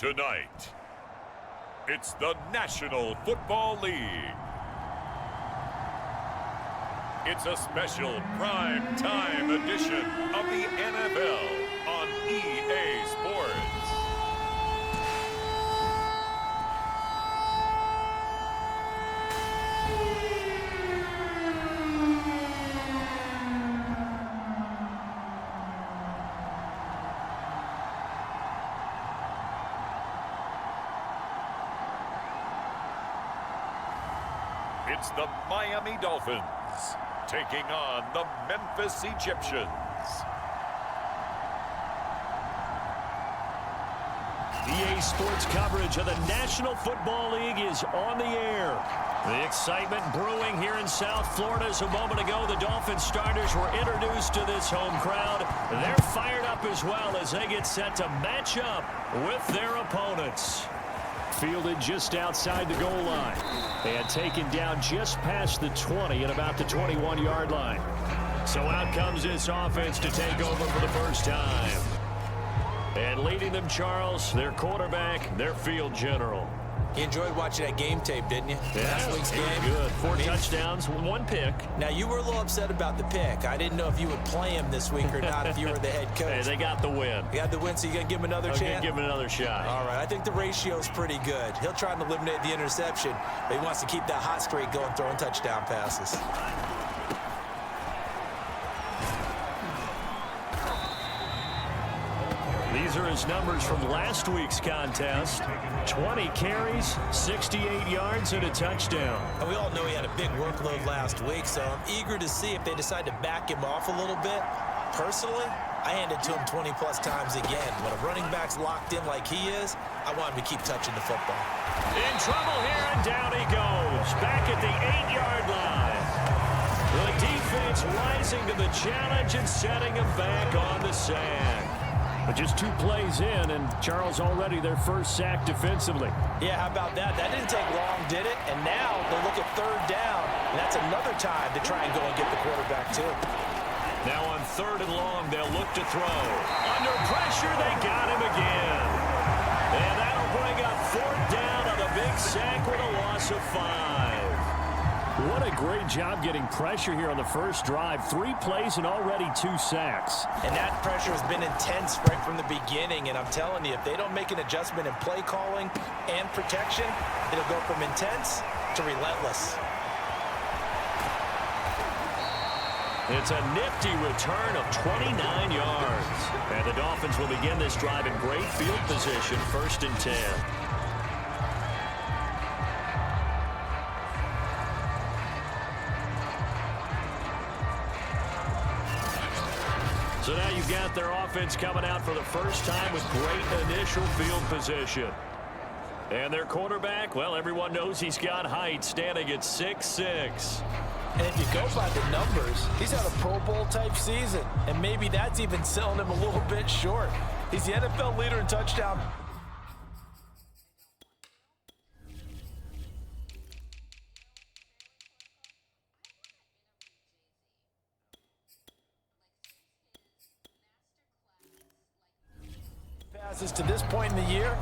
Tonight, it's the National Football League. It's a special prime time edition of the NFL on EA Sports. It's the Miami Dolphins taking on the Memphis Egyptians. EA Sports coverage of the National Football League is on the air. The excitement brewing here in South Florida. As a moment ago, the Dolphins starters were introduced to this home crowd. They're fired up as well as they get set to match up with their opponents. Fielded just outside the goal line and taken down just past the 20 at about the 21-yard line. So out comes this offense to take over for the first time. And leading them, Charles, their quarterback, their field general. You enjoyed watching that game tape, didn't you? Yeah, last week's game. Good. Four touchdowns, one pick. Now, you were a little upset about the pick. I didn't know if you would play him this week or not if you were the head coach. Hey, they got the win. You got the win, so you going to give him another chance? I'm going to give him another shot. All right, I think the ratio's pretty good. He'll try to eliminate the interception, but he wants to keep that hot streak going, throwing touchdown passes. These are his numbers from last week's contest. 20 carries, 68 yards, and a touchdown. And we all know he had a big workload last week, so I'm eager to see if they decide to back him off a little bit. Personally, I hand it to him 20-plus times again. When a running back's locked in like he is, I want him to keep touching the football. In trouble here, and down he goes. Back at the 8-yard line. The defense rising to the challenge and setting him back on the sack. But just 2 plays in, and Charles already their first sack defensively. Yeah, how about that? That didn't take long, did it? And now they look at 3rd down, and that's another time to try and go and get the quarterback, too. Now on 3rd and long, they'll look to throw. Under pressure, they got him again. And that'll bring up 4th down on the big sack with a loss of 5. What a great job getting pressure here on the first drive. 3 plays and already 2 sacks. And that pressure has been intense right from the beginning. And I'm telling you, if they don't make an adjustment in play calling and protection, it'll go from intense to relentless. It's a nifty return of 29 yards. And the Dolphins will begin this drive in great field position, 1st and 10. So now you've got their offense coming out for the first time with great initial field position. And their quarterback, well, everyone knows he's got height, standing at 6'6". And if you go by the numbers, he's had a Pro Bowl type season. And maybe that's even selling him a little bit short. He's the NFL leader in touchdown. Passes to this point in the year,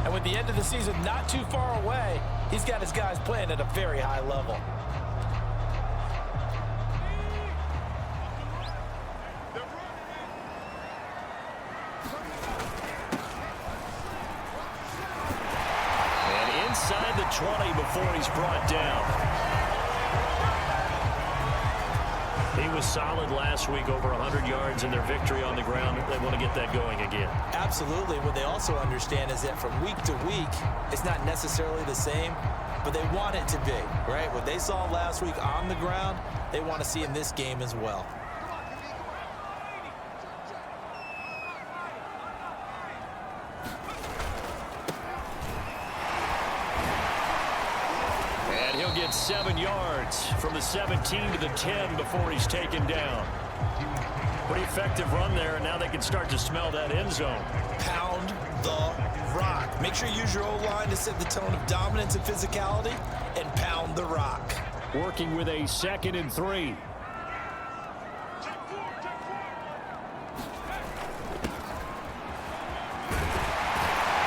and with the end of the season not too far away, he's got his guys playing at a very high level. And inside the 20 before he's brought down. He was solid last week, over 100 yards in their victory on the ground. They want to get that going again. Absolutely. What they also understand is that from week to week, it's not necessarily the same, but they want it to be, right? What they saw last week on the ground, they want to see in this game as well. He'll get 7 yards from the 17 to the 10 before he's taken down. Pretty effective run there, and now they can start to smell that end zone. Pound the rock. Make sure you use your O-line to set the tone of dominance and physicality, and pound the rock. Working with a 2nd and 3.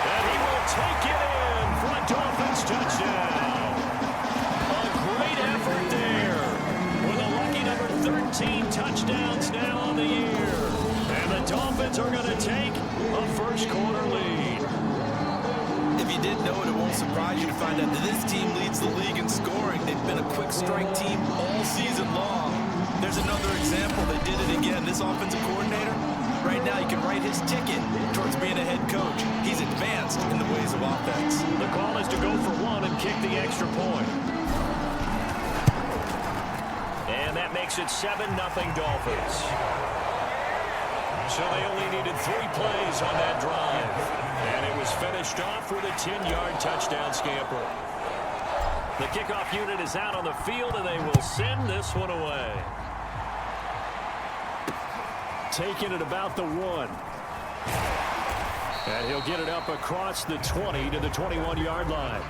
And he will Dolphins are going to take a first quarter lead. If you didn't know it, it won't surprise you to find out that this team leads the league in scoring. They've been a quick strike team all season long. There's another example. They did it again. This offensive coordinator, right now you can write his ticket towards being a head coach. He's advanced in the ways of offense. The call is to go for one and kick the extra point. And that makes it 7-0 Dolphins. So they only needed 3 plays on that drive. And it was finished off with a 10-yard touchdown scamper. The kickoff unit is out on the field, and they will send this one away. Taking it about the 1. And he'll get it up across the 20 to the 21-yard line.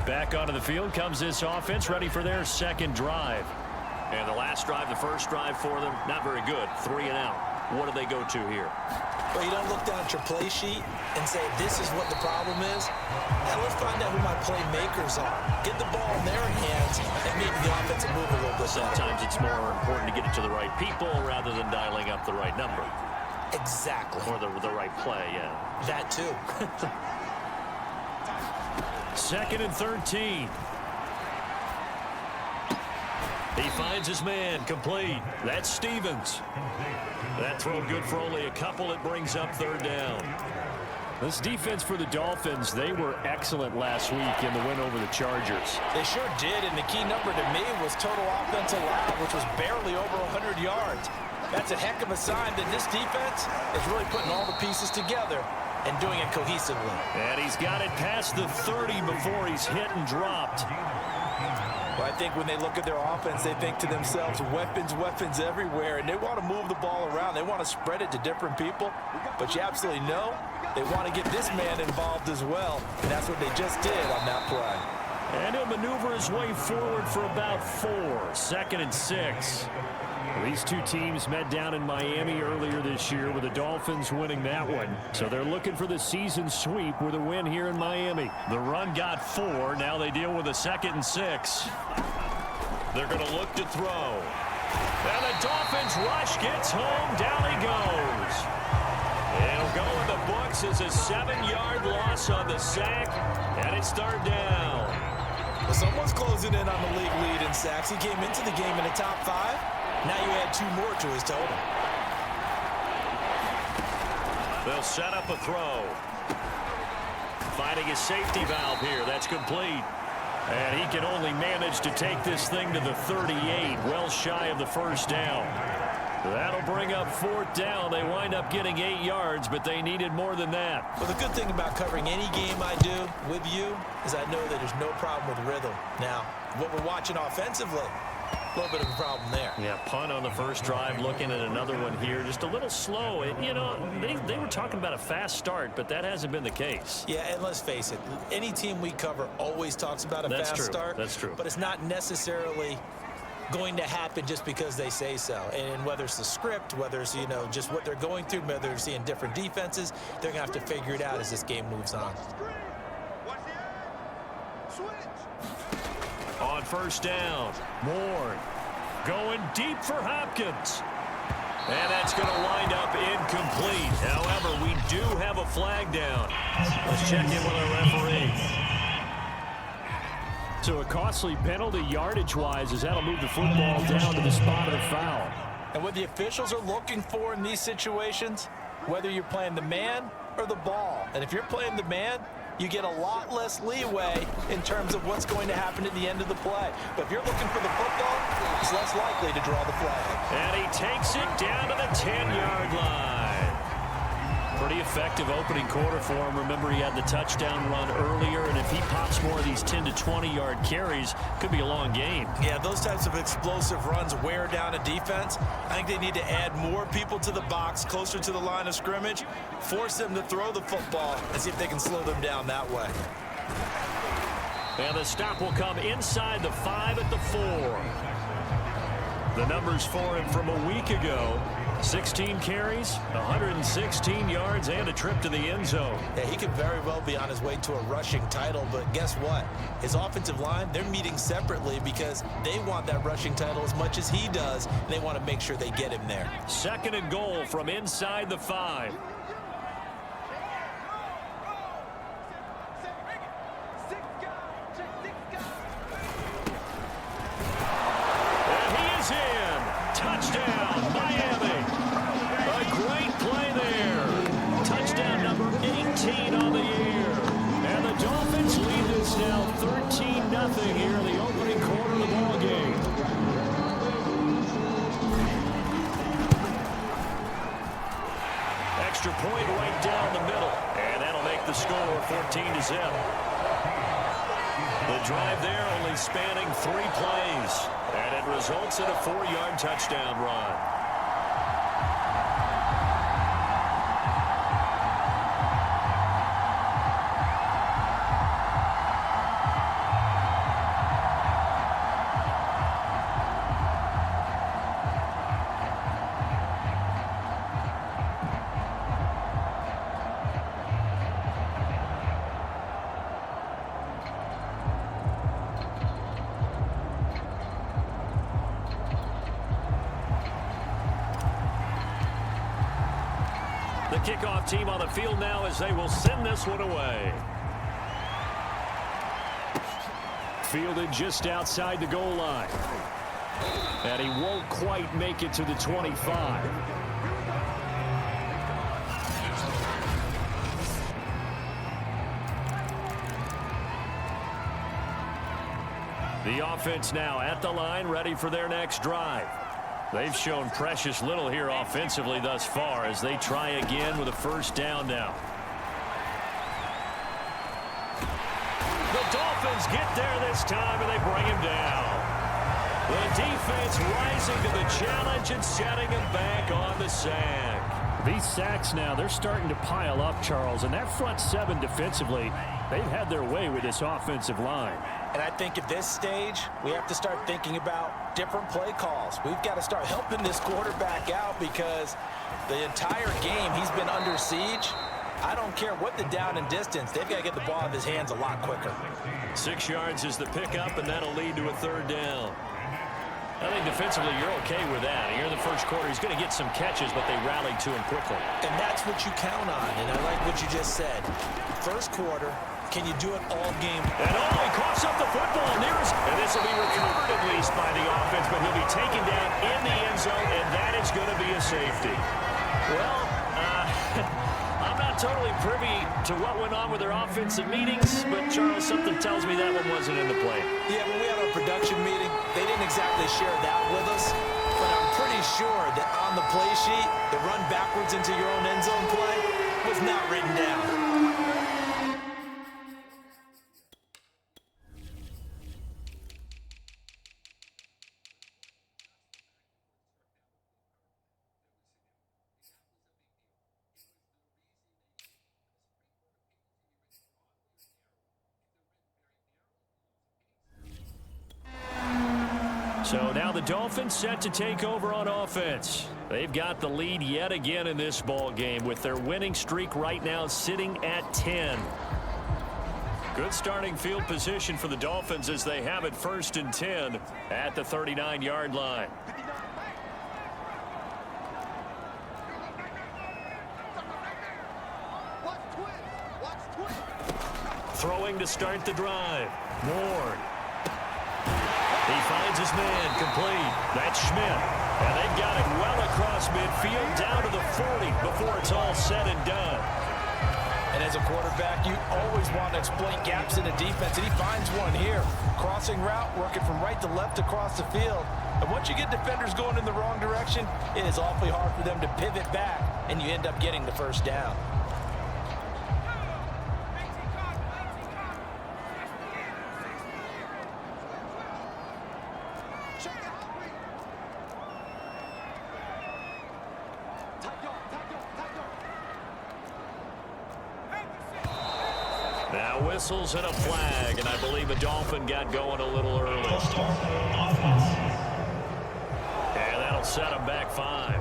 Back onto the field comes this offense, ready for their second drive. And the last drive, the first drive for them, not very good. 3 and out. What do they go to here? Well, you don't look down at your play sheet and say, this is what the problem is. Now let's find out who my playmakers are. Get the ball in their hands and maybe the offense will move a little bit. Sometimes it's more important to get it to the right people rather than dialing up the right number. Exactly. Or the right play, yeah. That too. 2nd and 13. He finds his man, complete. That's Stevens. That throw good for only a couple. It brings up 3rd down. This defense for the Dolphins, they were excellent last week in the win over the Chargers. They sure did, and the key number to me was total offense allowed, which was barely over 100 yards. That's a heck of a sign that this defense is really putting all the pieces together and doing it cohesively. And he's got it past the 30 before he's hit and dropped. Well, I think when they look at their offense, they think to themselves, weapons, weapons everywhere, and they want to move the ball around. They want to spread it to different people, but you absolutely know they want to get this man involved as well, and that's what they just did on that play. And he'll maneuver his way forward for about 4. 2nd and 6. These two teams met down in Miami earlier this year with the Dolphins winning that one. So they're looking for the season sweep with a win here in Miami. The run got 4. Now they deal with a 2nd and 6. They're going to look to throw. And the Dolphins rush gets home. Down he goes. It'll go in the books as a 7-yard loss on the sack. And it's 3rd down. Well, someone's closing in on the league lead in sacks. He came into the game in the top 5. Now you add 2 more to his total. They'll set up a throw. Finding his safety valve here. That's complete. And he can only manage to take this thing to the 38, well shy of the 1st down. That'll bring up 4th down. They wind up getting 8 yards, but they needed more than that. Well, the good thing about covering any game I do with you is I know that there's no problem with rhythm. Now, what we're watching offensively, a little bit of a problem there. Yeah, punt on the first drive, looking at another one here. Just a little slow. You know, they were talking about a fast start, but that hasn't been the case. Yeah, and let's face it, any team we cover always talks about a fast start. That's true. But it's not necessarily going to happen just because they say so. And whether it's the script, whether it's, you know, just what they're going through, whether they're seeing different defenses, they're going to have to figure it out as this game moves on. On 1st down, Moore going deep for Hopkins. And that's going to wind up incomplete. However, we do have a flag down. Let's check in with our referee. So a costly penalty yardage-wise as that'll move the football down to the spot of the foul. And what the officials are looking for in these situations, whether you're playing the man or the ball. And if you're playing the man, you get a lot less leeway in terms of what's going to happen at the end of the play. But if you're looking for the football, it's less likely to draw the flag. And he takes it down to the 10-yard line. Pretty effective opening quarter for him. Remember, he had the touchdown run earlier, and if he pops more of these 10 to 20-yard carries, could be a long game. Yeah, those types of explosive runs wear down a defense. I think they need to add more people to the box, closer to the line of scrimmage, force them to throw the football, and see if they can slow them down that way. And the stop will come inside the 5 at the 4. The numbers for him from a week ago: 16 carries, 116 yards, and a trip to the end zone. Yeah, he could very well be on his way to a rushing title, but guess what? His offensive line, they're meeting separately because they want that rushing title as much as he does, and they want to make sure they get him there. 2nd and goal from inside the 5. And he is in. Touchdown, Miami. A great play there. Touchdown number 18 on the year. And the Dolphins lead this now 13-0 here in the opening quarter of the ball game. Extra point right down the middle. And that'll make the score 14-0. The drive there only spanning 3 plays. And it results in a 4-yard touchdown run. The kickoff team on the field now as they will send this one away. Fielded just outside the goal line. And he won't quite make it to the 25. The offense now at the line, ready for their next drive. They've shown precious little here offensively thus far as they try again with a first down now. The Dolphins get there this time and they bring him down. The defense rising to the challenge and setting him back on the sack. These sacks now, they're starting to pile up, Charles, and that front 7 defensively, they've had their way with this offensive line. And I think at this stage, we have to start thinking about different play calls. We've got to start helping this quarterback out because the entire game he's been under siege. I don't care what the down and distance. They've got to get the ball out of his hands a lot quicker. 6 yards is the pickup, and that'll lead to a 3rd down. I think defensively you're okay with that. Here in the first quarter, he's going to get some catches, but they rallied to him quickly. And that's what you count on, and I like what you just said. First quarter, can you do it all game? And he coughs up the football nearest. And this will be recovered at least by the offense, but he'll be taken down in the end zone, and that is going to be a safety. Well, I'm not totally privy to what went on with their offensive meetings, but Charles, something tells me that one wasn't in the play. Yeah, when we had our production meeting, they didn't exactly share that with us, but I'm pretty sure that on the play sheet, the run backwards into your own end zone play was not written down. So now the Dolphins set to take over on offense. They've got the lead yet again in this ball game with their winning streak right now sitting at 10. Good starting field position for the Dolphins as they have it 1st and 10 at the 39-yard line. Throwing to start the drive. Ward. He finds his man complete. That's Schmidt. And they've got it well across midfield down to the 40 before it's all said and done. And as a quarterback, you always want to exploit gaps in the defense, and he finds one here. Crossing route, working from right to left across the field. And once you get defenders going in the wrong direction, it is awfully hard for them to pivot back, and you end up getting the first down. Now whistles and a flag, and I believe a Dolphin got going a little early. That'll set them back 5.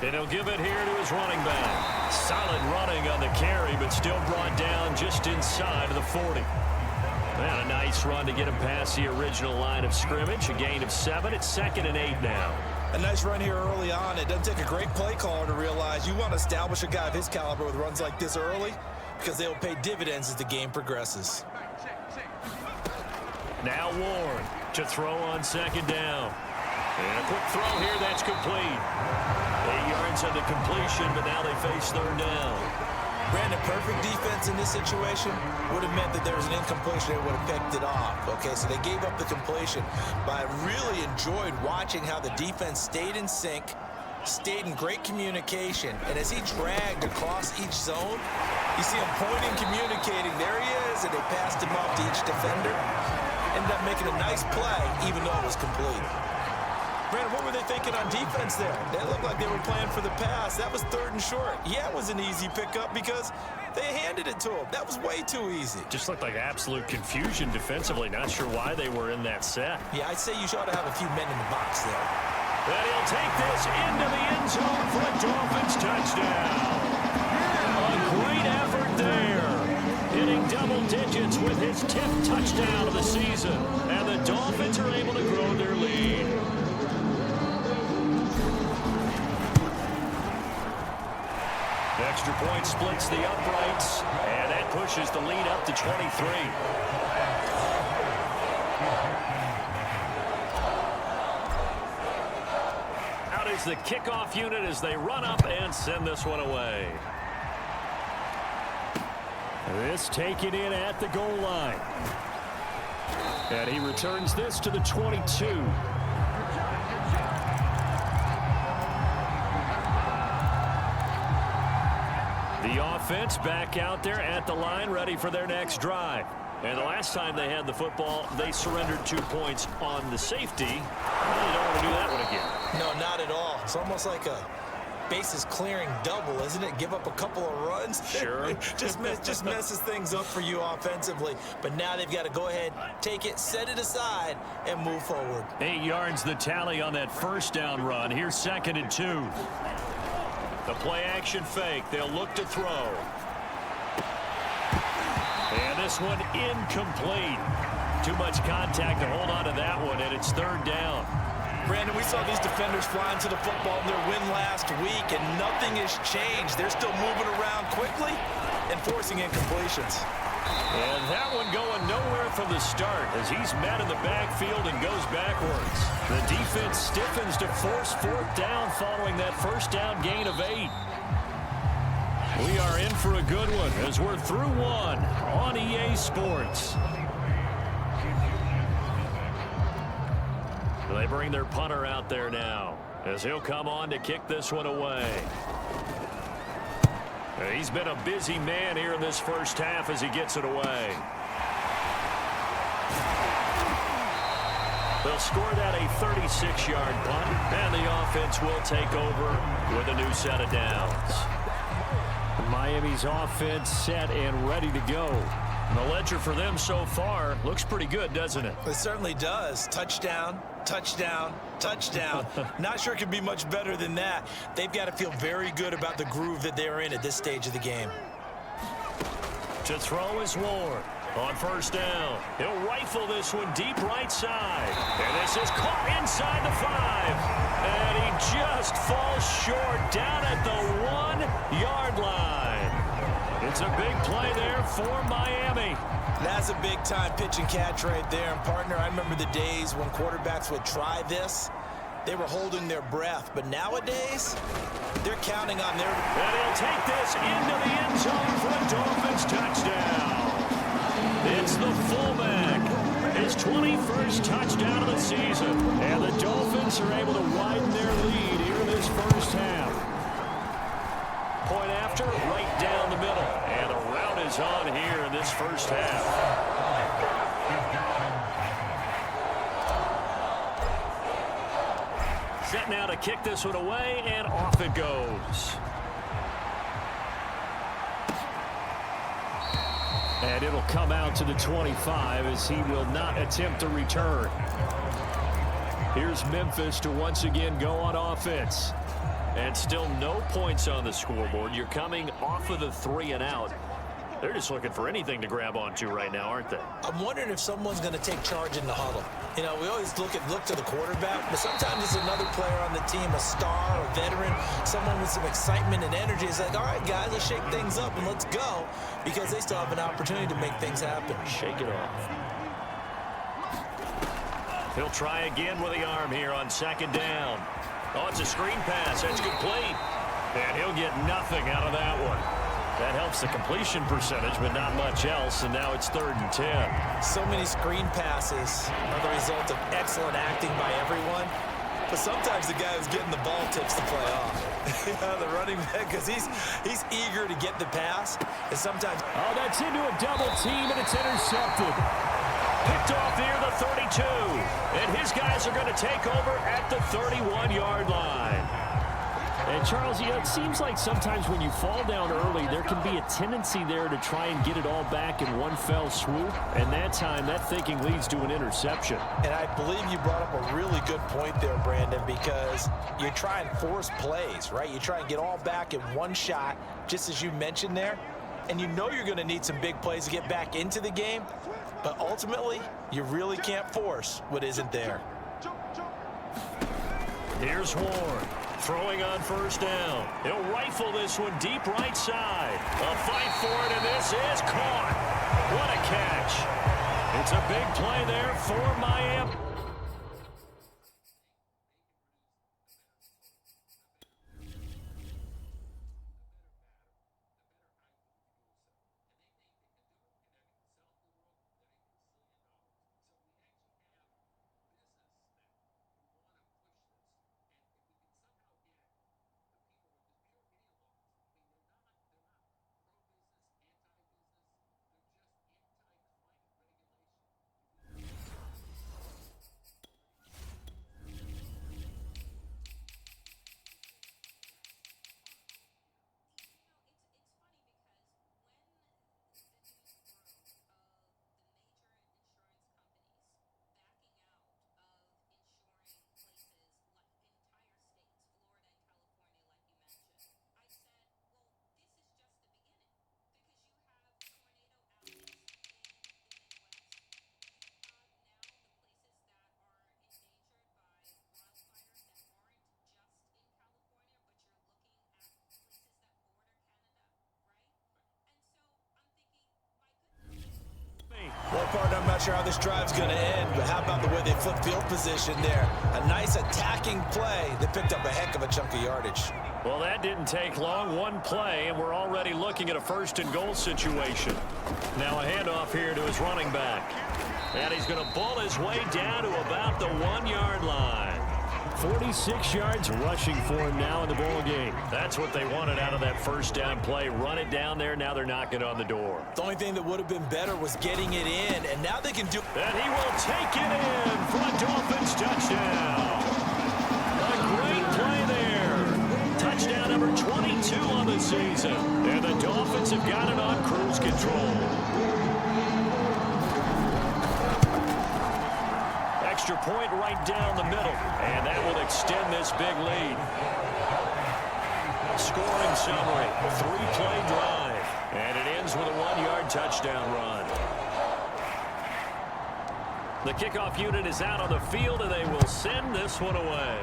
And he'll give it here to his running back. Solid running on the carry, but still brought down just inside of the 40. And a nice run to get him past the original line of scrimmage. A gain of 7. It's 2nd and 8 now. A nice run here early on. It doesn't take a great play caller to realize you want to establish a guy of his caliber with runs like this early because they will pay dividends as the game progresses. Now Ward to throw on 2nd down. And a quick throw here that's complete. 8 yards on the completion, but now they face 3rd down. Brandon, perfect defense in this situation would have meant that there was an incompletion. They would have picked it off. Okay, so they gave up the completion. But I really enjoyed watching how the defense stayed in sync, stayed in great communication. And as he dragged across each zone, you see him pointing, communicating. There he is, and they passed him off to each defender. Ended up making a nice play, even though it was complete. Brandon, what were they thinking on defense there? They looked like they were playing for the pass. That was 3rd and short. Yeah, it was an easy pickup because they handed it to him. That was way too easy. Just looked like absolute confusion defensively. Not sure why they were in that set. Yeah, I'd say you ought to have a few men in the box there. And he'll take this into the end zone for a Dolphins touchdown. A great effort there. Hitting double digits with his 10th touchdown of the season. And the Dolphins are able to grow their lead. Extra point splits the uprights, and that pushes the lead up to 23. Out is the kickoff unit as they run up and send this one away. This taken in at the goal line. And he returns this to the 22. The offense back out there at the line, ready for their next drive. And the last time they had the football, they surrendered 2 points on the safety. Well, you don't want to do that one again. No, not at all. It's almost like a bases clearing double, isn't it? Give up a couple of runs. Sure. just messes things up for you offensively. But now they've got to go ahead, take it, set it aside, and move forward. 8 yards the tally on that 1st down run. Here's 2nd and 2. The play-action fake. They'll look to throw. And this one incomplete. Too much contact to hold on to that one, and it's 3rd down. Brandon, we saw these defenders flying to the football in their win last week, and nothing has changed. They're still moving around quickly and forcing incompletions. And that one going nowhere from the start as he's met in the backfield and goes backwards. The defense stiffens to force 4th down following that 1st down gain of 8. We are in for a good one as we're through 1 on EA Sports. They bring their punter out there now as he'll come on to kick this one away. He's been a busy man here in this 1st half as he gets it away. They'll score that a 36-yard punt, and the offense will take over with a new set of downs. Miami's offense set and ready to go. And the ledger for them so far looks pretty good, doesn't it? It certainly does. Touchdown, touchdown, touchdown. Not sure it could be much better than that. They've got to feel very good about the groove that they're in at this stage of the game. To throw is Ward. On 1st down, he'll rifle this one deep right side. And this is caught inside the 5. And he just falls short down at the 1-yard line. It's a big play there for Miami. That's a big-time pitch and catch right there. And, partner, I remember the days when quarterbacks would try this. They were holding their breath. But nowadays, they're counting on their... And he'll take this into the end zone for a Dolphins touchdown. It's the fullback. His 21st touchdown of the season. And the Dolphins are able to widen their lead here in this 1st half. Point after, right down the middle. And a route is on here in this first half. Set now to kick this one away, and off it goes. And it'll come out to the 25 as he will not attempt to return. Here's Memphis to once again go on offense. And still no points on the scoreboard. You're coming off of the 3 and out. They're just looking for anything to grab onto right now, aren't they? I'm wondering if someone's going to take charge in the huddle. You know, we always look to the quarterback, but sometimes it's another player on the team, a star, a veteran, someone with some excitement and energy. It's like, all right, guys, let's shake things up and let's go, because they still have an opportunity to make things happen. Shake it off. He'll try again with the arm here on second down. Oh, it's a screen pass. That's complete. And he'll get nothing out of that one. That helps the completion percentage, but not much else, and now it's 3rd and 10. So many screen passes are the result of excellent acting by everyone, but sometimes the guy who's getting the ball tips the play off. The running back, because he's eager to get the pass, and sometimes... Oh, that's into a double team, and it's intercepted. Picked off near the 32, and his guys are going to take over at the 31-yard line. And, Charles, you know, it seems like sometimes when you fall down early, there can be a tendency there to try and get it all back in one fell swoop. And that time, that thinking leads to an interception. And I believe you brought up a really good point there, Brandon, because you try and force plays, right? You try and get all back in one shot, just as you mentioned there. And you know you're going to need some big plays to get back into the game. But ultimately, you really can't force what isn't there. Here's Warren. Throwing on first down. He'll rifle this one deep right side. A fight for it, and this is caught. What a catch. It's a big play there for Miami. Well, partner, I'm not sure how this drive's going to end, but how about the way they flip field position there? A nice attacking play that picked up a heck of a chunk of yardage. Well, that didn't take long. One play, and we're already looking at a 1st and goal situation. Now a handoff here to his running back. And he's going to bull his way down to about the 1-yard line. 46 yards rushing for him now in the ball game. That's what they wanted out of that first down play. Run it down there. Now they're knocking on the door. The only thing that would have been better was getting it in, and now they can do... And he will take it in for a Dolphins touchdown. A great play there. Touchdown number 22 on the season. And the Dolphins have got it on cruise control. Extra point right down the middle, and that will extend this big lead. Scoring summary, 3-play drive, and it ends with a 1-yard touchdown run. The kickoff unit is out on the field, and they will send this one away.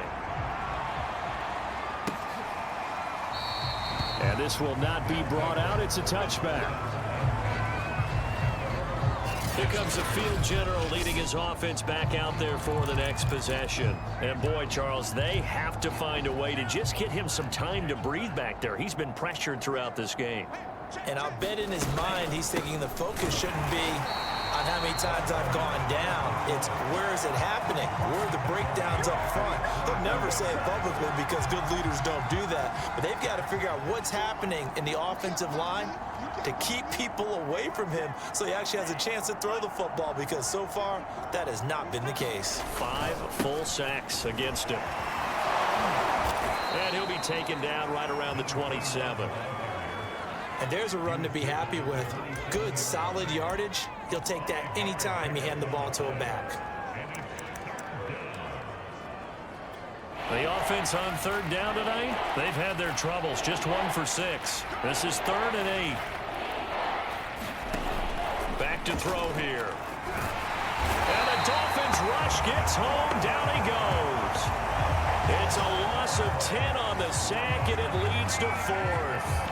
And this will not be brought out. It's a touchback. Here comes the field general leading his offense back out there for the next possession. And boy, Charles, they have to find a way to just get him some time to breathe back there. He's been pressured throughout this game. And I'll bet in his mind he's thinking the focus shouldn't be on how many times I've gone down. It's where is it happening? Where are the breakdowns up front? They'll never say it publicly because good leaders don't do that. But they've got to figure out what's happening in the offensive line to keep people away from him so he actually has a chance to throw the football, because so far that has not been the case. 5 full sacks against him. And he'll be taken down right around the 27. And there's a run to be happy with. Good, solid yardage. He'll take that anytime you hand the ball to a back. The offense on 3rd down tonight, they've had their troubles. Just 1 for 6. This is 3rd and 8. Back to throw here. And the Dolphins rush gets home. Down he goes. It's a loss of 10 on the sack, and it leads to 4th.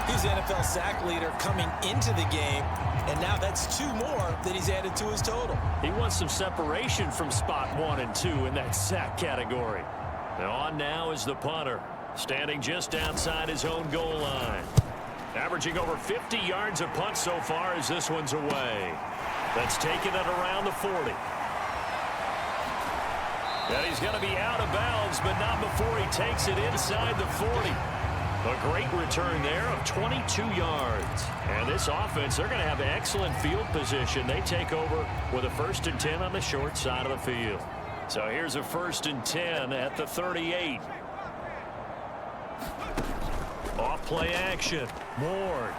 He's the NFL sack leader coming into the game, and now that's 2 more that he's added to his total. He wants some separation from spot 1 and 2 in that sack category. Now on now is the punter, standing just outside his own goal line. Averaging over 50 yards a punt so far as this one's away. That's taken it around the 40. And he's going to be out of bounds, but not before he takes it inside the 40. A great return there of 22 yards. And this offense, they're going to have excellent field position. They take over with a 1st and 10 on the short side of the field. So here's a 1st and 10 at the 38. Off play action. Ward.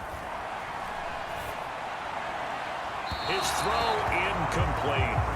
His throw incomplete.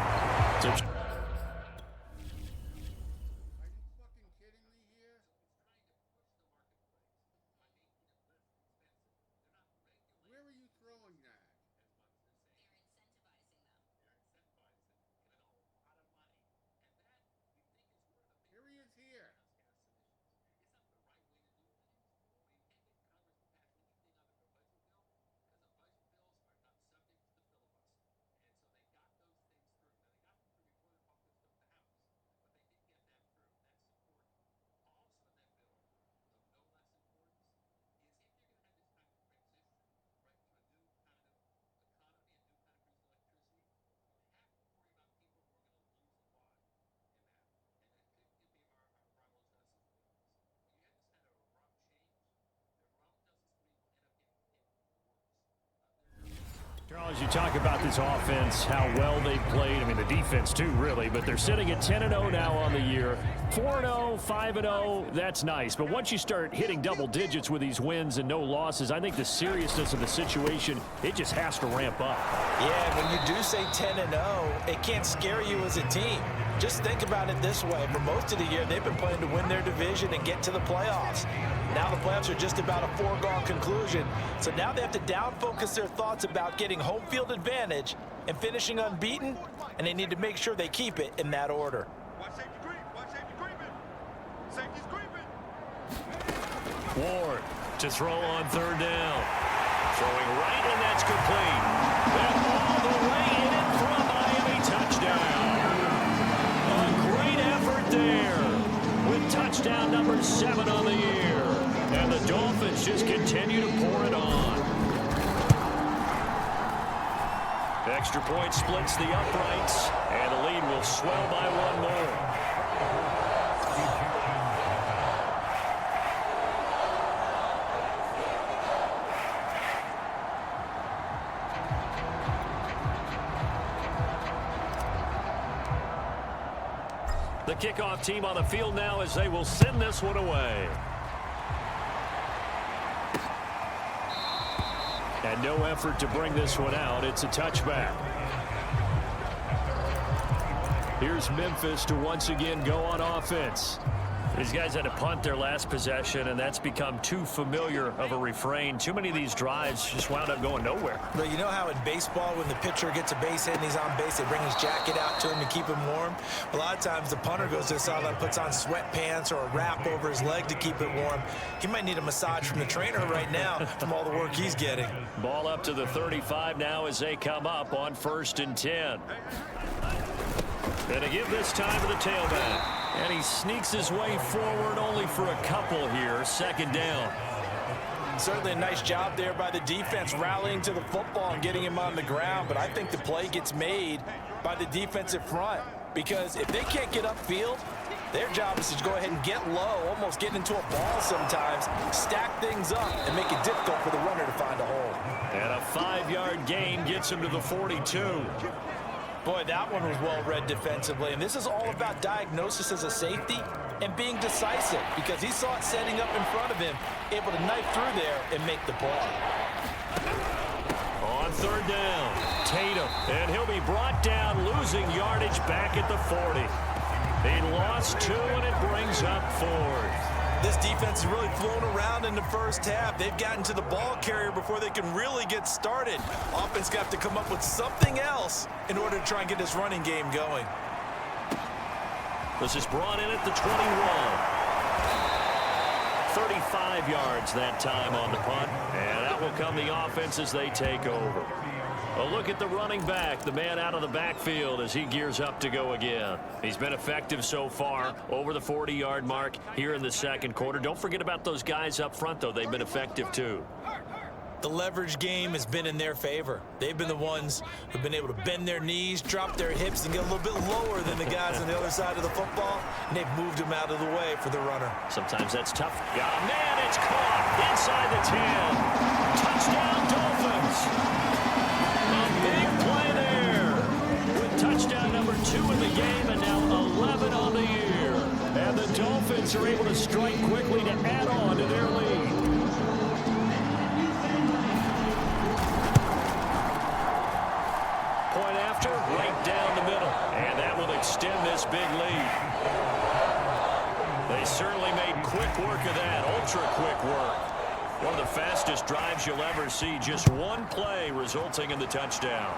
Charles, you talk about this offense, how well they played. I mean, the defense too, really, but they're sitting at 10-0 now on the year. 4-0, 5-0, that's nice. But once you start hitting double digits with these wins and no losses, I think the seriousness of the situation, it just has to ramp up. Yeah, when you do say 10-0, it can't scare you as a team. Just think about it this way. For most of the year, they've been playing to win their division and get to the playoffs. Now the playoffs are just about a foregone conclusion. So now they have to down-focus their thoughts about getting home field advantage and finishing unbeaten, and they need to make sure they keep it in that order. Ward to throw on 3rd down. Throwing right, and that's complete. And all the way in for a Miami touchdown. A great effort there with touchdown number 7 on the year. And the Dolphins just continue to pour it on. The extra point splits the uprights, and the lead will swell by 1 more. The kickoff team on the field now as they will send this one away. And no effort to bring this one out. It's a touchback. Here's Memphis to once again go on offense. These guys had to punt their last possession, and that's become too familiar of a refrain. Too many of these drives just wound up going nowhere. But you know how in baseball, when the pitcher gets a base hit and he's on base, they bring his jacket out to him to keep him warm? A lot of times the punter goes to the sideline, puts on sweatpants or a wrap over his leg to keep it warm. He might need a massage from the trainer right now from all the work he's getting. Ball up to the 35 now as they come up on 1st and 10. And to give this time to the tailback. And he sneaks his way forward only for a couple here. 2nd down. certainly a nice job there by the defense rallying to the football and getting him on the ground. But I think the play gets made by the defensive front, because if they can't get upfield, their job is to go ahead and get low, almost get into a ball sometimes, stack things up, and make it difficult for the runner to find a hole. And a 5-yard gain gets him to the 42. Boy, that one was well-read defensively, and this is all about diagnosis as a safety and being decisive, because he saw it setting up in front of him, able to knife through there and make the play. On third down, Tatum, and he'll be brought down, losing yardage back at the 40. He lost 2, and it brings up 4th. This defense has really flown around in the first half. They've gotten to the ball carrier before they can really get started. Offense got to come up with something else in order to try and get this running game going. This is brought in at the 21. 35 yards that time on the punt, and that will come the offense as they take over. A look at the running back, the man out of the backfield as he gears up to go again. He's been effective so far, over the 40-yard mark here in the second quarter. Don't forget about those guys up front, though. They've been effective, too. The leverage game has been in their favor. They've been the ones who've been able to bend their knees, drop their hips, and get a little bit lower than the guys on the other side of the football, and they've moved them out of the way for the runner. Sometimes that's tough. Yeah, man, it's caught inside the 10. Touchdown, Dolphins. A big play there with touchdown number 2 in the game, and now 11 on the year. And the Dolphins are able to strike quickly to add on to their lead. Point after, right down the middle. And that will extend this big lead. They certainly made quick work of that, ultra-quick work. One of the fastest drives you'll ever see, just one play resulting in the touchdown.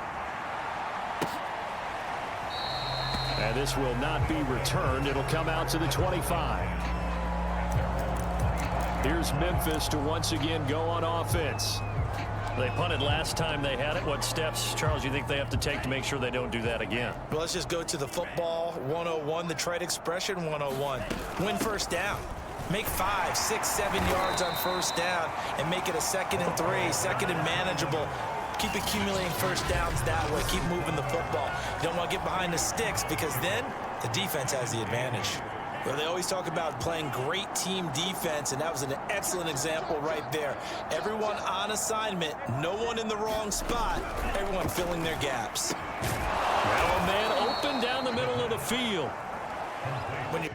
And this will not be returned. It'll come out to the 25. Here's Memphis to once again go on offense. They punted last time they had it. What steps, Charles, you think they have to take to make sure they don't do that again? Well, let's just go to the football 101, the trade expression 101. Win first down. Make 5, 6, 7 yards on first down and make it a 2nd and 3, 2nd and manageable. Keep accumulating first downs that way. Keep moving the football. You don't want to get behind the sticks, because then the defense has the advantage. Well, they always talk about playing great team defense, and that was an excellent example right there. Everyone on assignment, no one in the wrong spot, everyone filling their gaps. Now a man open down the middle of the field. When you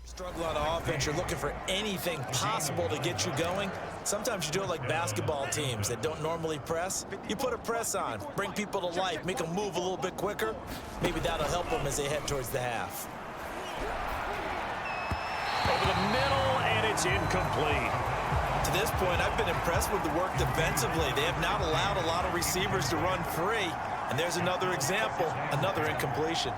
struggle on offense, you're looking for anything possible to get you going. Sometimes you do it like basketball teams that don't normally press. You put a press on, bring people to life, make them move a little bit quicker. Maybe that'll help them as they head towards the half. Over the middle, and it's incomplete. To this point, I've been impressed with the work defensively. They have not allowed a lot of receivers to run free. And there's another example, another incompletion.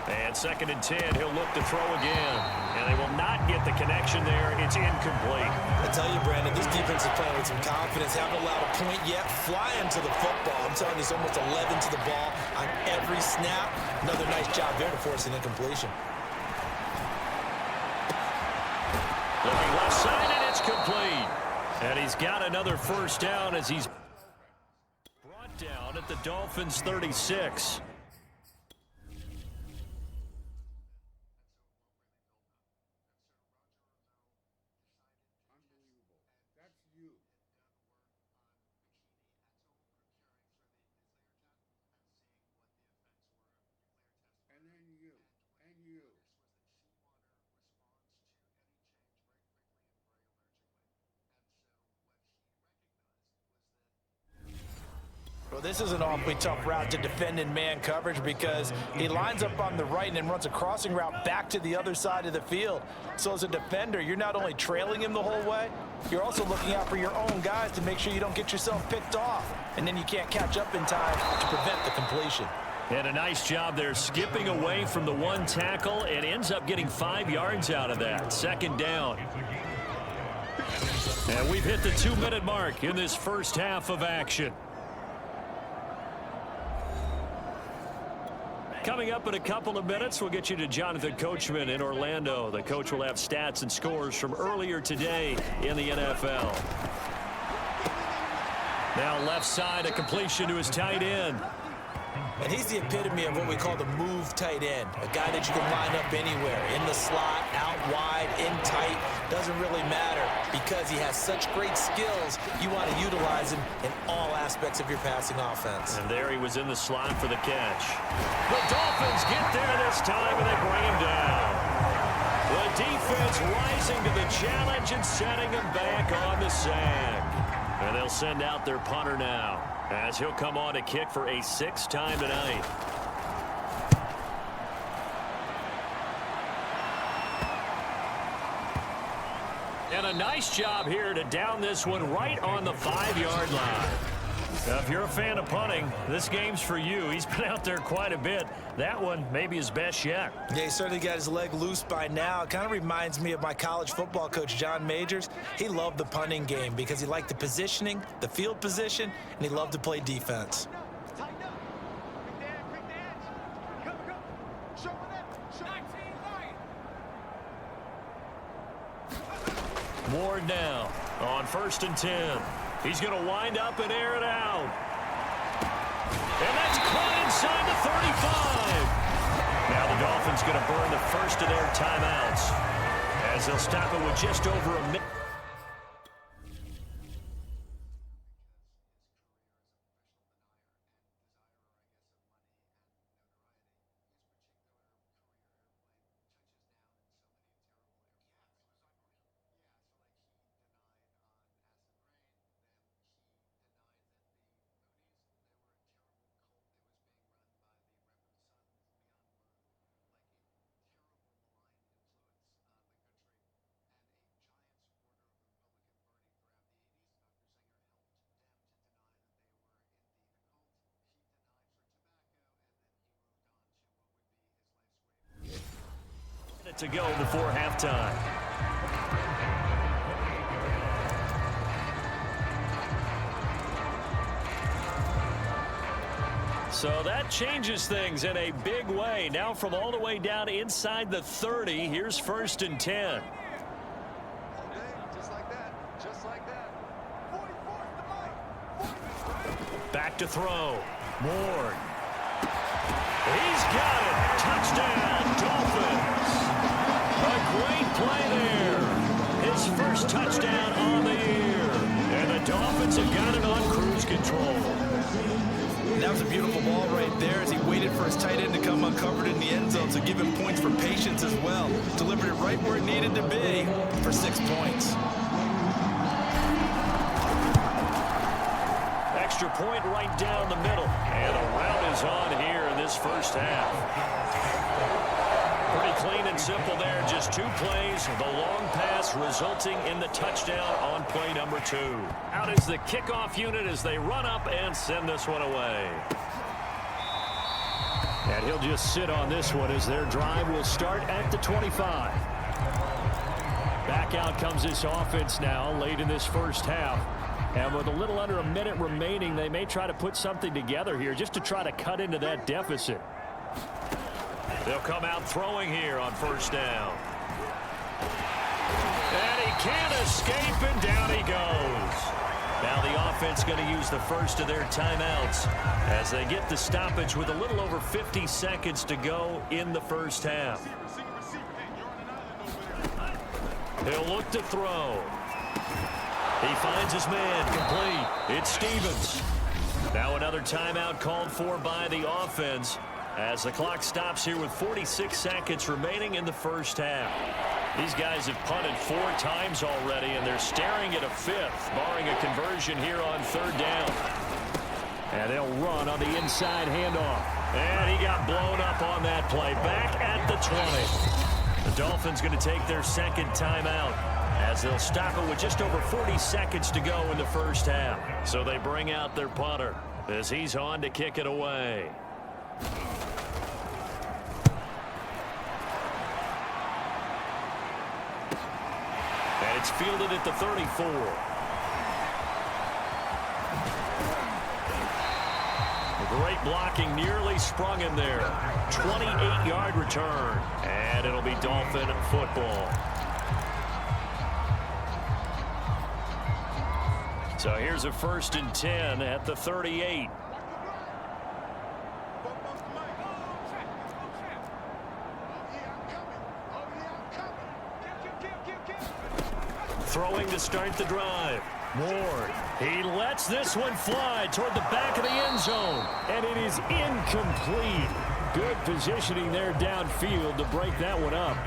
And 2nd and 10, he'll look to throw again. And they will not get the connection there. It's incomplete. I tell you, Brandon, this defense is playing with some confidence. Haven't allowed a point yet. Flying to the football. I'm telling you, it's almost 11 to the ball on every snap. Another nice job there to force an incompletion. Looking left side, and it's complete. And he's got another first down as he's brought down at the Dolphins' 36. Well, this is an awfully tough route to defend in man coverage, because he lines up on the right and then runs a crossing route back to the other side of the field. So as a defender, you're not only trailing him the whole way, you're also looking out for your own guys to make sure you don't get yourself picked off. And then you can't catch up in time to prevent the completion. And a nice job there skipping away from the one tackle, and ends up getting 5 yards out of that. 2nd down. And we've hit the 2-minute mark in this first half of action. Coming up in a couple of minutes, we'll get you to Jonathan Coachman in Orlando. The coach will have stats and scores from earlier today in the NFL. Now left side, a completion to his tight end. And he's the epitome of what we call the move tight end. A guy that you can line up anywhere. In the slot, out wide, in tight. Doesn't really matter because he has such great skills. You want to utilize him in all aspects of your passing offense. And there he was in the slot for the catch. The Dolphins get there this time and they bring him down. The defense rising to the challenge and setting him back on the sack. And they'll send out their punter now, as he'll come on to kick for a 6th time tonight. And a nice job here to down this one right on the 5-yard line. Now, if you're a fan of punting, this game's for you. He's been out there quite a bit. That one may be his best yet. Yeah, he certainly got his leg loose by now. It kind of reminds me of my college football coach, John Majors. He loved the punting game because he liked the positioning, the field position, and he loved to play defense. Ward now on 1st and 10. He's going to wind up and air it out. And that's caught inside the 35. Now the Dolphins going to burn the first of their timeouts as they'll stop it with just over a minute. To go before halftime. So that changes things in a big way. Now from all the way down inside the 30, here's 1st and 10. Just like that. Just like that. Back to throw. Ward. He's got it. Touchdown, Dolphins. A great play there. His first touchdown on the year. And the Dolphins have got it on cruise control. That was a beautiful ball right there as he waited for his tight end to come uncovered in the end zone, so give him points for patience as well. Delivered it right where it needed to be for 6 points. Extra point right down the middle. And the route is on here in this first half. Pretty clean and simple there. Just 2 plays. The long pass resulting in the touchdown on play number 2. Out is the kickoff unit as they run up and send this one away. And he'll just sit on this one as their drive will start at the 25. Back out comes this offense now late in this first half. And with a little under a minute remaining, they may try to put something together here just to try to cut into that deficit. They'll come out throwing here on 1st down. And he can't escape, and down he goes. Now the offense going to use the first of their timeouts as they get the stoppage with a little over 50 seconds to go in the first half. He'll look to throw. He finds his man complete. It's Stevens. Now another timeout called for by the offense as the clock stops here with 46 seconds remaining in the first half. These guys have punted 4 times already, and they're staring at a 5th, barring a conversion here on 3rd down. And they'll run on the inside handoff. And he got blown up on that play. Back at the 20. The Dolphins going to take their 2nd timeout as they'll stop it with just over 40 seconds to go in the first half. So they bring out their punter as he's on to kick it away. And It's fielded at the 34. Great blocking, nearly sprung him there. 28-yard return, and it'll be Dolphin football. So here's a 1st and 10 at the 38. Throwing to start the drive. Ward, he lets this one fly toward the back of the end zone, and it is incomplete. Good positioning there downfield to break that one up.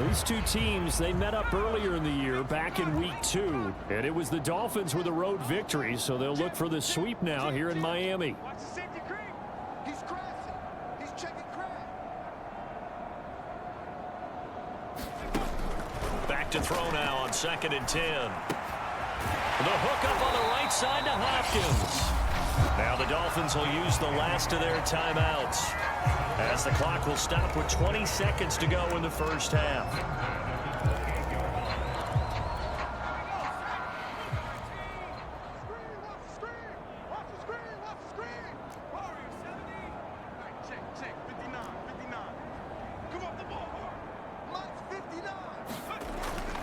These two teams, they met up earlier in the year, back in week 2, and it was the Dolphins with a road victory, so they'll look for the sweep now here in Miami. Watch the safety creep. He's crashing. He's checking crash. Back to throw now on 2nd and 10. The hook up on the right side to Hopkins. Now the Dolphins will use the last of their timeouts, as the clock will stop with 20 seconds to go in the first half.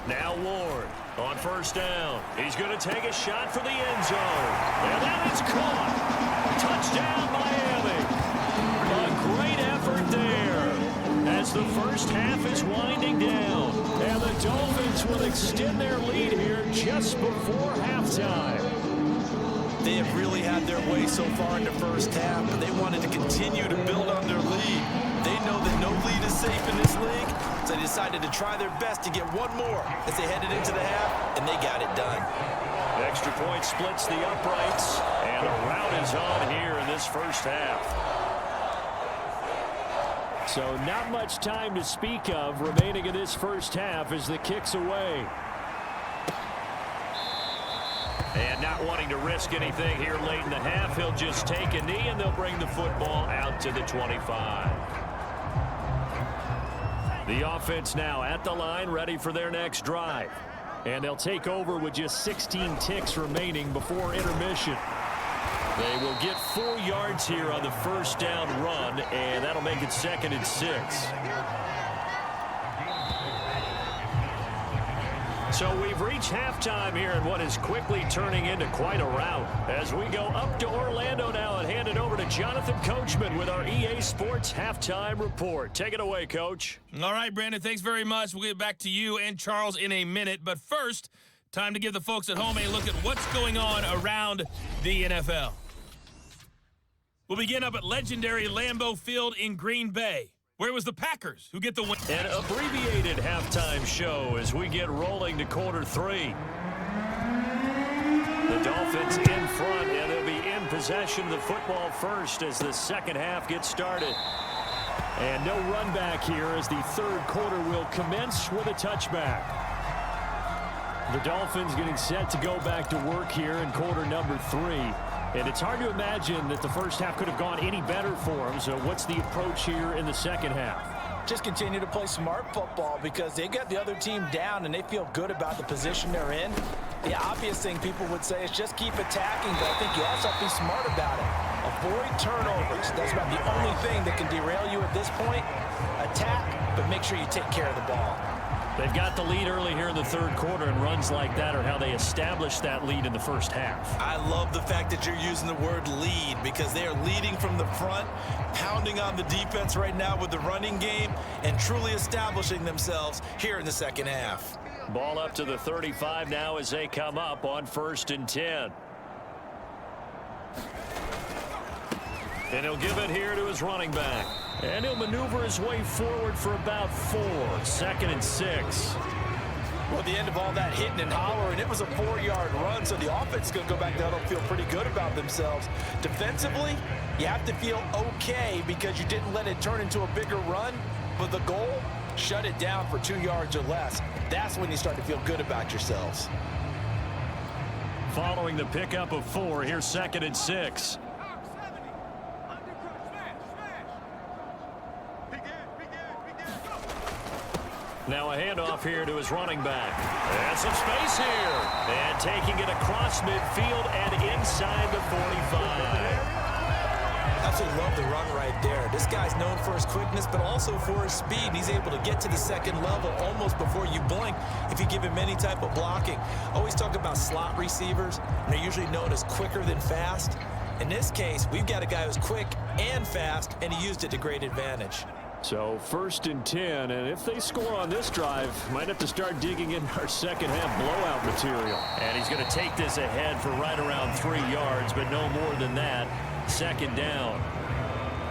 Now Ward on 1st down. He's going to take a shot for the end zone. And that is caught. Touchdown, Miami. A great effort there as the first half is winding down. And the Dolphins will extend their lead here just before halftime. They have really had their way so far in the first half, but they wanted to continue to build on their lead. They know that no lead is safe in this league, so they decided to try their best to get one more as they headed into the half, and they got it done. Extra point splits the uprights, and a rout is on here in this first half. So not much time to speak of remaining in this first half as the kick's away. And not wanting to risk anything here late in the half, he'll just take a knee, and they'll bring the football out to the 25. The offense now at the line, ready for their next drive. And they'll take over with just 16 ticks remaining before intermission. They will get 4 yards here on the first down run, and that'll make it 2nd and 6. So we've reached halftime here in what is quickly turning into quite a rout. As we go up to Orlando now and hand it over to Jonathan Coachman with our EA Sports Halftime Report. Take it away, Coach. All right, Brandon, thanks very much. We'll get back to you and Charles in a minute. But first, time to give the folks at home a look at what's going on around the NFL. We'll begin up at legendary Lambeau Field in Green Bay, where it was the Packers who get the win. An abbreviated halftime show as we get rolling to quarter 3. The Dolphins in front, and they'll be in possession of the football first as the second half gets started. And no run back here as the third quarter will commence with a touchback. The Dolphins getting set to go back to work here in quarter number 3. And it's hard to imagine that the first half could have gone any better for them. So what's the approach here in the second half? Just continue to play smart football because they got the other team down and they feel good about the position they're in. The obvious thing people would say is just keep attacking, but I think you also have to be smart about it. Avoid turnovers. That's about the only thing that can derail you at this point. Attack, but make sure you take care of the ball. They've got the lead early here in the third quarter, and runs like that are how they establish that lead in the first half. I love the fact that you're using the word lead because they are leading from the front, pounding on the defense right now with the running game, and truly establishing themselves here in the second half. Ball up to the 35 now as they come up on 1st and 10. And he'll give it here to his running back. And he'll maneuver his way forward for about 4. 2nd and 6. Well, at the end of all that hitting and hollering, it was a 4-yard run, so the offense is going to go back down and feel pretty good about themselves. Defensively, you have to feel okay because you didn't let it turn into a bigger run, but the goal, shut it down for 2 yards or less. That's when you start to feel good about yourselves. Following the pickup of 4, here's 2nd and 6. Now a handoff here to his running back. And some space here. And taking it across midfield and inside the 45. Absolutely love the run right there. This guy's known for his quickness, but also for his speed. He's able to get to the second level almost before you blink if you give him any type of blocking. Always talk about slot receivers, and they're usually known as quicker than fast. In this case, we've got a guy who's quick and fast, and he used it to great advantage. So 1st and 10, and if they score on this drive, might have to start digging in our second half blowout material. And he's going to take this ahead for right around 3 yards, but no more than that. 2nd down.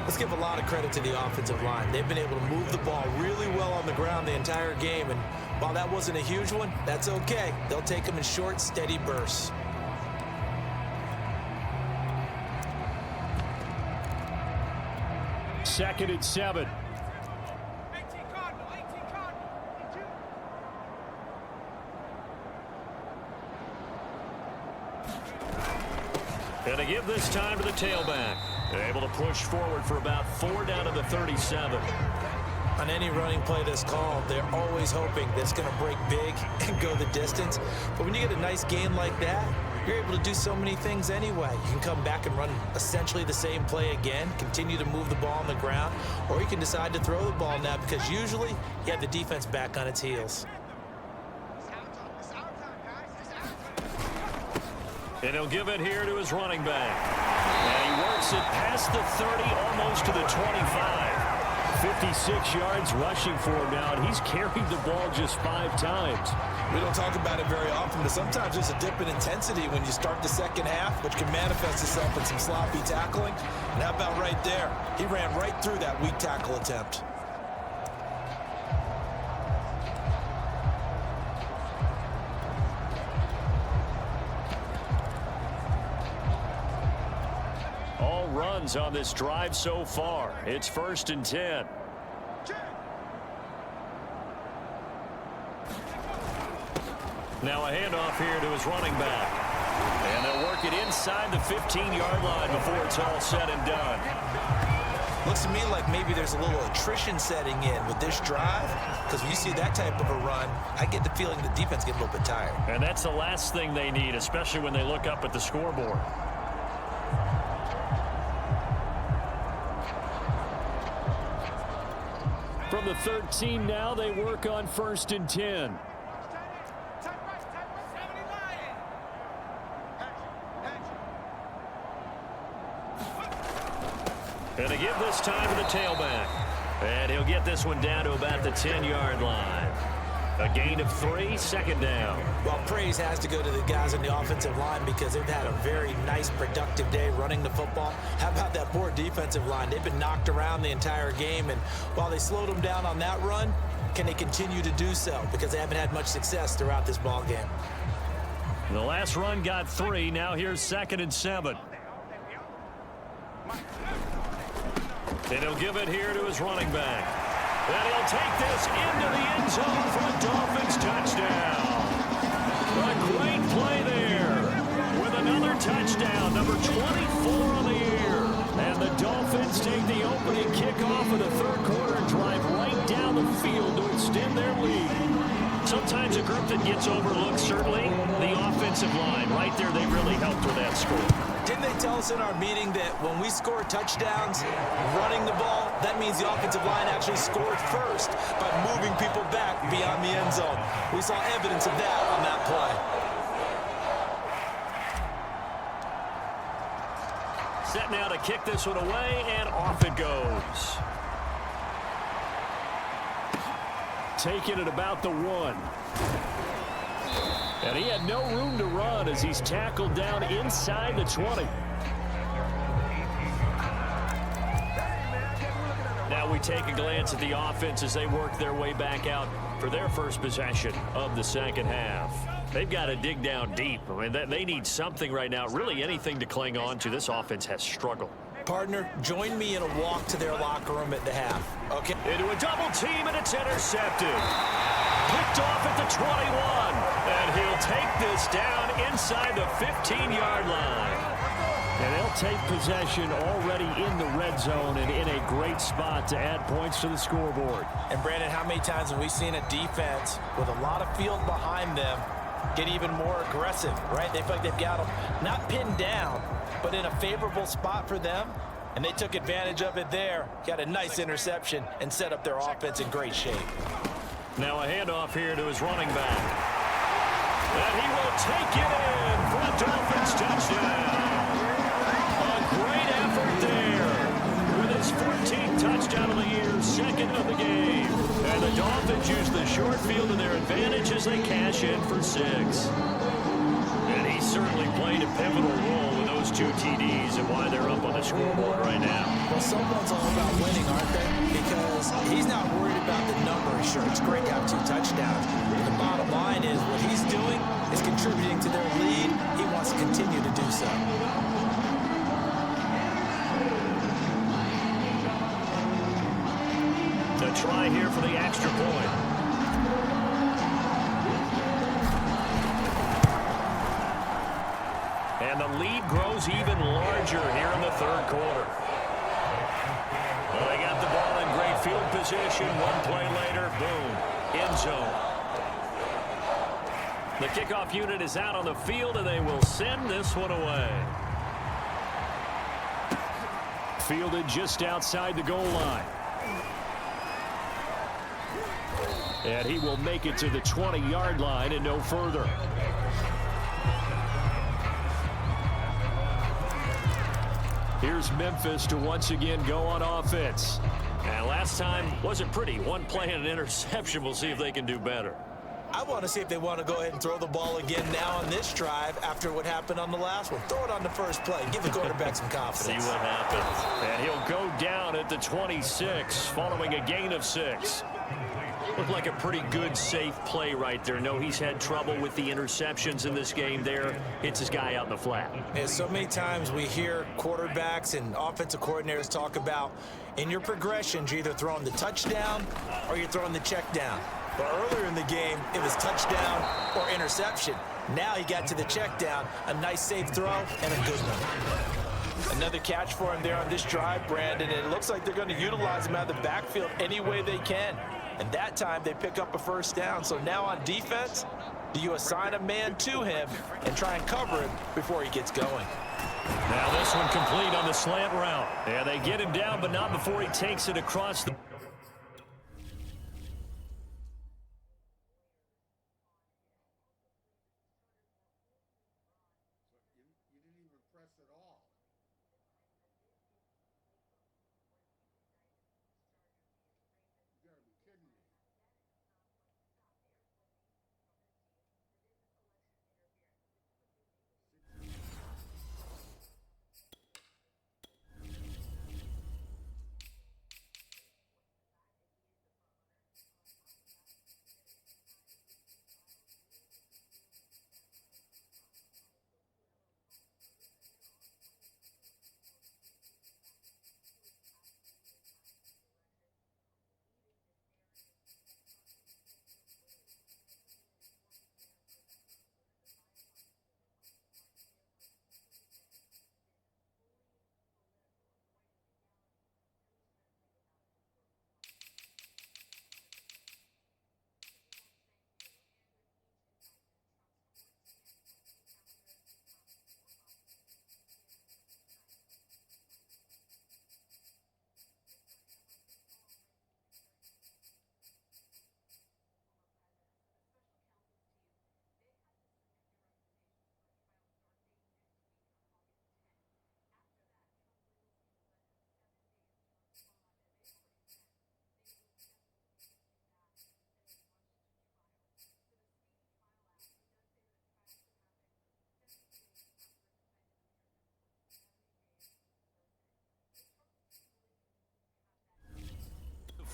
Let's give a lot of credit to the offensive line. They've been able to move the ball really well on the ground the entire game, and while that wasn't a huge one, that's okay. They'll take them in short, steady bursts. Second and 7. Going to give this time to the tailback. They're able to push forward for about 4 down to the 37. On any running play that's called, they're always hoping that it's going to break big and go the distance. But when you get a nice gain like that, you're able to do so many things anyway. You can come back and run essentially the same play again, continue to move the ball on the ground, or you can decide to throw the ball now because usually you have the defense back on its heels. And he'll give it here to his running back. And he works it past the 30, almost to the 25. 56 yards rushing for him now, and he's carried the ball just 5 times. We don't talk about it very often, but sometimes there's a dip in intensity when you start the second half, which can manifest itself in some sloppy tackling. And how about right there? He ran right through that weak tackle attempt. All runs on this drive so far. It's 1st and 10. Now a handoff here to his running back. And they'll work it inside the 15-yard line before it's all said and done. Looks to me like maybe there's a little attrition setting in with this drive, because when you see that type of a run, I get the feeling the defense gets a little bit tired. And that's the last thing they need, especially when they look up at the scoreboard. From the 13 now, they work on 1st and 10. Going to give this time to the tailback. And he'll get this one down to about the 10-yard line. A gain of 3, 2nd down. Well, praise has to go to the guys on the offensive line because they've had a very nice, productive day running the football. How about that poor defensive line? They've been knocked around the entire game, and while they slowed them down on that run, can they continue to do so? Because they haven't had much success throughout this ball game. The last run got 3. Now here's 2nd and 7. And he'll give it here to his running back. And he'll take this into the end zone for a Dolphins touchdown. A great play there with another touchdown, number 24 on the year. And the Dolphins take the opening kickoff of the 3rd quarter and drive right down the field to extend their lead. Sometimes a group that gets overlooked, certainly the offensive line. Right there, they really helped with that score. Didn't they tell us in our meeting that when we score touchdowns running the ball, that means the offensive line actually scored first by moving people back beyond the end zone? We saw evidence of that on that play. Set now to kick this one away, and off it goes. Taking it about the 1. And he had no room to run as he's tackled down inside the 20. Now we take a glance at the offense as they work their way back out for their first possession of the second half. They've got to dig down deep. I mean, they need something right now, really anything to cling on to. This offense has struggled. Partner, join me in a walk to their locker room at the half. Okay. Into a double team, and it's intercepted. Picked off at the 21. And he'll take this down inside the 15-yard line. And they'll take possession already in the red zone and in a great spot to add points to the scoreboard. And, Brandon, how many times have we seen a defense with a lot of field behind them get even more aggressive, right? They feel like they've got them not pinned down, but in a favorable spot for them, and they took advantage of it there. Got a nice interception and set up their offense in great shape. Now a handoff here to his running back. And he will take it in for a Dolphins touchdown. A great effort there with his 14th touchdown of the year, second of the game. And the Dolphins use the short field to their advantage as they cash in for 6. And he certainly played a pivotal role with those 2 TDs and why they're up on the scoreboard right now. Well, someone's all about winning, aren't they? Because he's not worried about the numbers. Sure, it's great to have 2 touchdowns. But the bottom line is what he's doing is contributing to their lead. He wants to continue to do so. The try here for the extra point. And the lead grows even larger here in the third quarter. Well, they got the ball in great field position. One play later, boom, end zone. The kickoff unit is out on the field, and they will send this one away. Fielded just outside the goal line. And he will make it to the 20-yard line and no further. Here's Memphis to once again go on offense. And last time wasn't pretty. One play and an interception. We'll see if they can do better. I want to see if they want to go ahead and throw the ball again now on this drive after what happened on the last one. Throw it on the first play. Give the quarterback some confidence. See what happens. And he'll go down at the 26 following a gain of 6. Looked like a pretty good, safe play right there. No, he's had trouble with the interceptions in this game there. Hits his guy out in the flat. And so many times we hear quarterbacks and offensive coordinators talk about in your progressions, you're either throwing the touchdown or you're throwing the check down. But earlier in the game, it was touchdown or interception. Now he got to the check down, a nice safe throw, and a good one. Another catch for him there on this drive, Brandon, and it looks like they're going to utilize him out of the backfield any way they can. And that time they pick up a first down. So now on defense, do you assign a man to him and try and cover him before he gets going? Now this one complete on the slant route. And they get him down, but not before he takes it across the...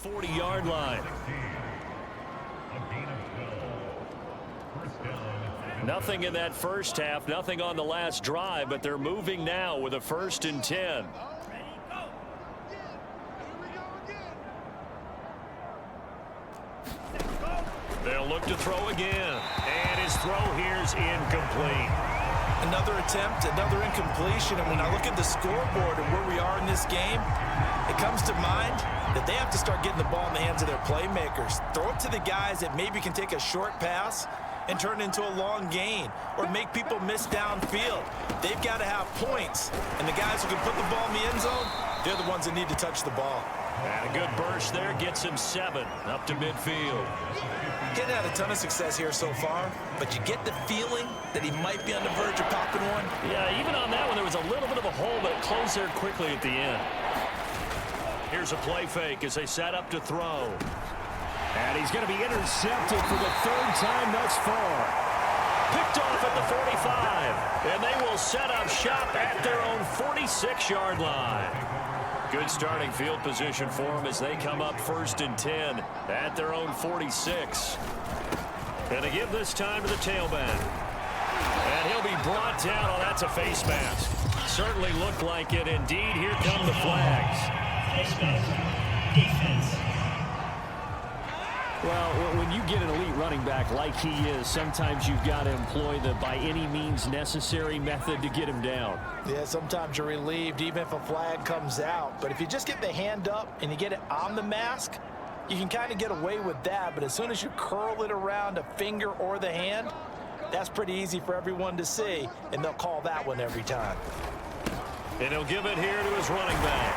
The 40-yard line. Nothing in that first half, nothing on the last drive, but they're moving now with a 1st and 10. They'll look to throw again, and his throw here's incomplete. Another attempt, another incompletion, and when I look at the scoreboard and where we are in this game, it comes to mind that they have to start getting the ball in the hands of their playmakers. Throw it to the guys that maybe can take a short pass and turn it into a long gain or make people miss downfield. They've got to have points, and the guys who can put the ball in the end zone, they're the ones that need to touch the ball. And a good burst there gets him 7 up to midfield. Getting had a ton of success here so far, but you get the feeling that he might be on the verge of popping one. Yeah, even on that one, there was a little bit of a hole, but it closed there quickly at the end. Here's a play fake as they set up to throw. And he's going to be intercepted for the 3rd time thus far. Picked off at the 45, and they will set up shop at their own 46-yard line. Good starting field position for them as they come up 1st and 10 at their own 46. And they give this time to the tailback. And he'll be brought down. Oh, that's a face mask. Certainly looked like it. Indeed, here come the flags. Defense. Well, when you get an elite running back like he is, sometimes you've got to employ the by any means necessary method to get him down. Yeah, sometimes you're relieved even if a flag comes out. But if you just get the hand up and you get it on the mask, you can kind of get away with that. But as soon as you curl it around a finger or the hand, that's pretty easy for everyone to see, and they'll call that one every time. And he'll give it here to his running back.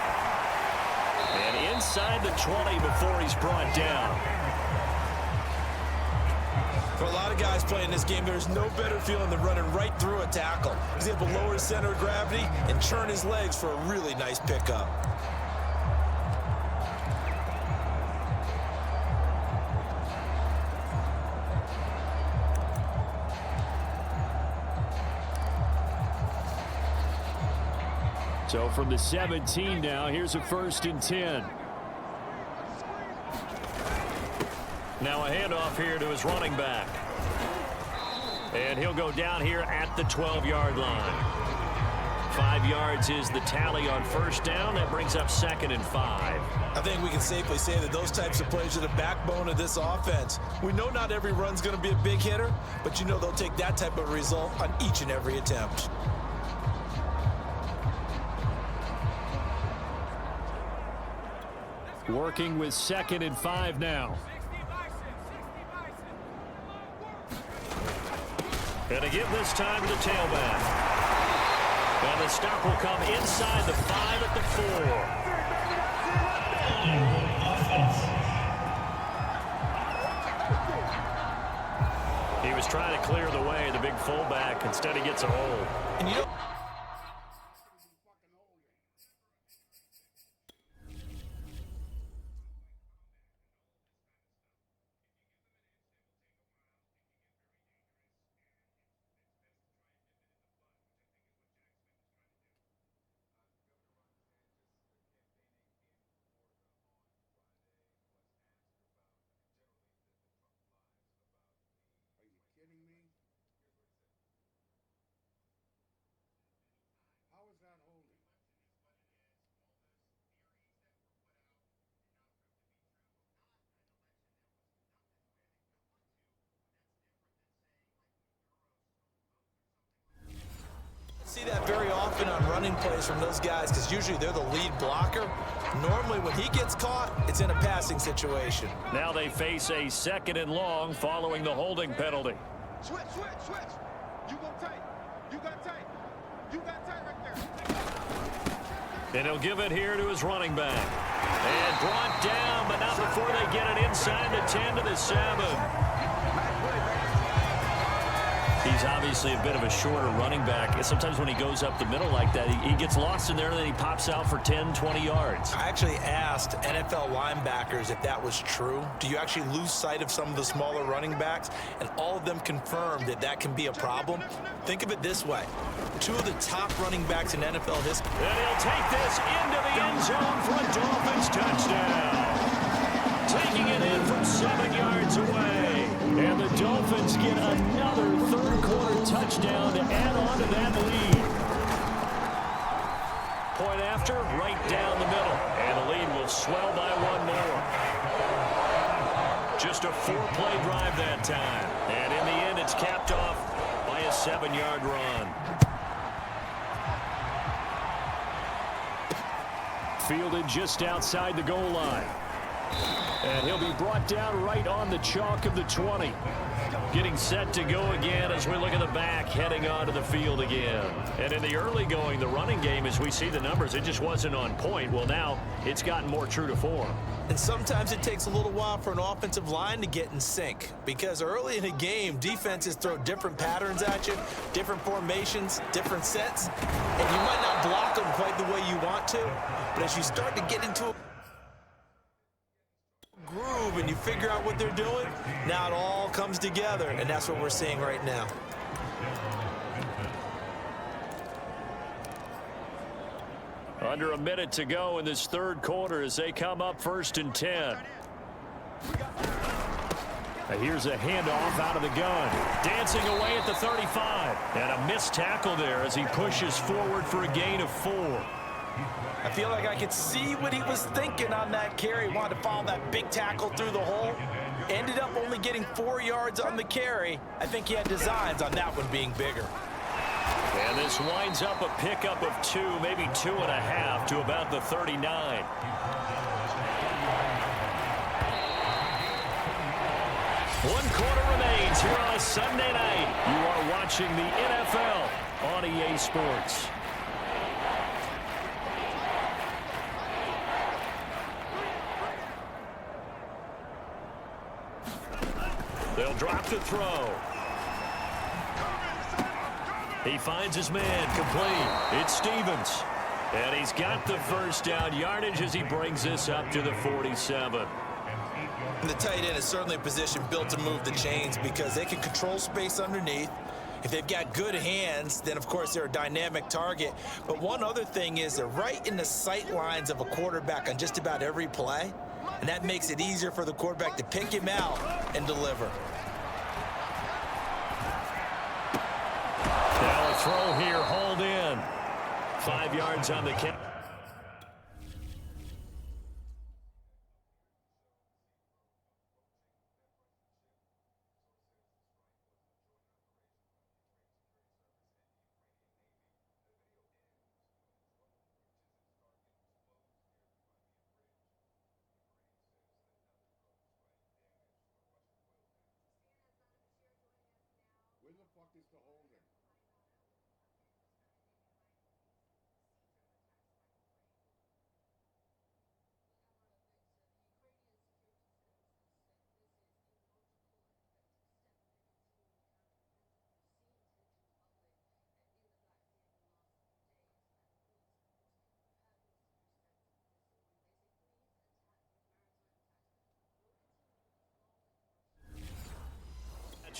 And inside the 20 before he's brought down. For a lot of guys playing this game, there's no better feeling than running right through a tackle. He's able to lower his center of gravity and churn his legs for a really nice pickup. So from the 17 now, here's a 1st and 10. Now a handoff here to his running back. And he'll go down here at the 12-yard line. 5 yards is the tally on 1st down. That brings up 2nd and 5. I think we can safely say that those types of plays are the backbone of this offense. We know not every run's going to be a big hitter, but you know they'll take that type of result on each and every attempt. Working with 2nd and 5 now. And to give this time to the tailback. And the stop will come inside the 5 at the 4. He was trying to clear the way, the big fullback. Instead, he gets a hold. And you know, see that very often on running plays from those guys because usually they're the lead blocker. Normally when he gets caught, it's in a passing situation. Now they face a 2nd and long following the holding penalty. Switch. You go tight. You got tight. You got tight right there. And he'll give it here to his running back. And brought down, but not before they get it inside the 10 to the 7. He's obviously a bit of a shorter running back. Sometimes when he goes up the middle like that, he gets lost in there, and then he pops out for 10, 20 yards. I actually asked NFL linebackers if that was true. Do you actually lose sight of some of the smaller running backs? And all of them confirmed that that can be a problem. Think of it this way. 2 of the top running backs in NFL history. And he'll take this into the end zone for a Dolphins touchdown. Taking it in from 7 yards away. And the Dolphins get another third-quarter touchdown to add on to that lead. Point after, right down the middle. And the lead will swell by 1 more. Just a 4-play drive that time. And in the end, it's capped off by a 7-yard run. Fielded just outside the goal line. And he'll be brought down right on the chalk of the 20. Getting set to go again as we look at the back, heading onto the field again. And in the early going, the running game, as we see the numbers, it just wasn't on point. Well, now it's gotten more true to form. And sometimes it takes a little while for an offensive line to get in sync, because early in a game, defenses throw different patterns at you, different formations, different sets, and you might not block them quite the way you want to, but as you start to get into a groove and you figure out what they're doing, now it all comes together, and that's what we're seeing right now. Under a minute to go in this third quarter as they come up 1st and 10. Here's a handoff out of the gun. Dancing away at the 35. And a missed tackle there as he pushes forward for a gain of 4. I feel like I could see what he was thinking on that carry. He wanted to follow that big tackle through the hole. Ended up only getting 4 yards on the carry. I think he had designs on that one being bigger. And this winds up a pickup of 2, maybe 2.5 to about the 39. One quarter remains here on a Sunday night. You are watching the NFL on EA Sports. They'll drop the throw. He finds his man complete. It's Stevens. And he's got the first down yardage as he brings this up to the 47. And the tight end is certainly a position built to move the chains because they can control space underneath. If they've got good hands, then of course they're a dynamic target. But one other thing is they're right in the sight lines of a quarterback on just about every play. And that makes it easier for the quarterback to pick him out and deliver. Now a throw here, hauled in. 5 yards on the count. Where the fuck is the holding?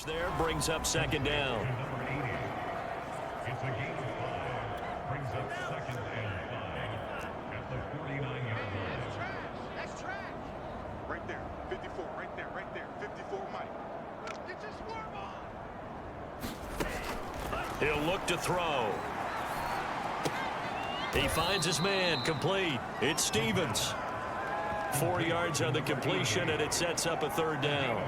There brings up second down. It's a gain of 5. Brings up second and 5 at the 49-yard line. That's trash. Right there. 54. Right there. Right there. 54, Mike. Get your swarm on. He'll look to throw. He finds his man complete. It's Stevens. 4 yards on the completion, and it sets up a third down.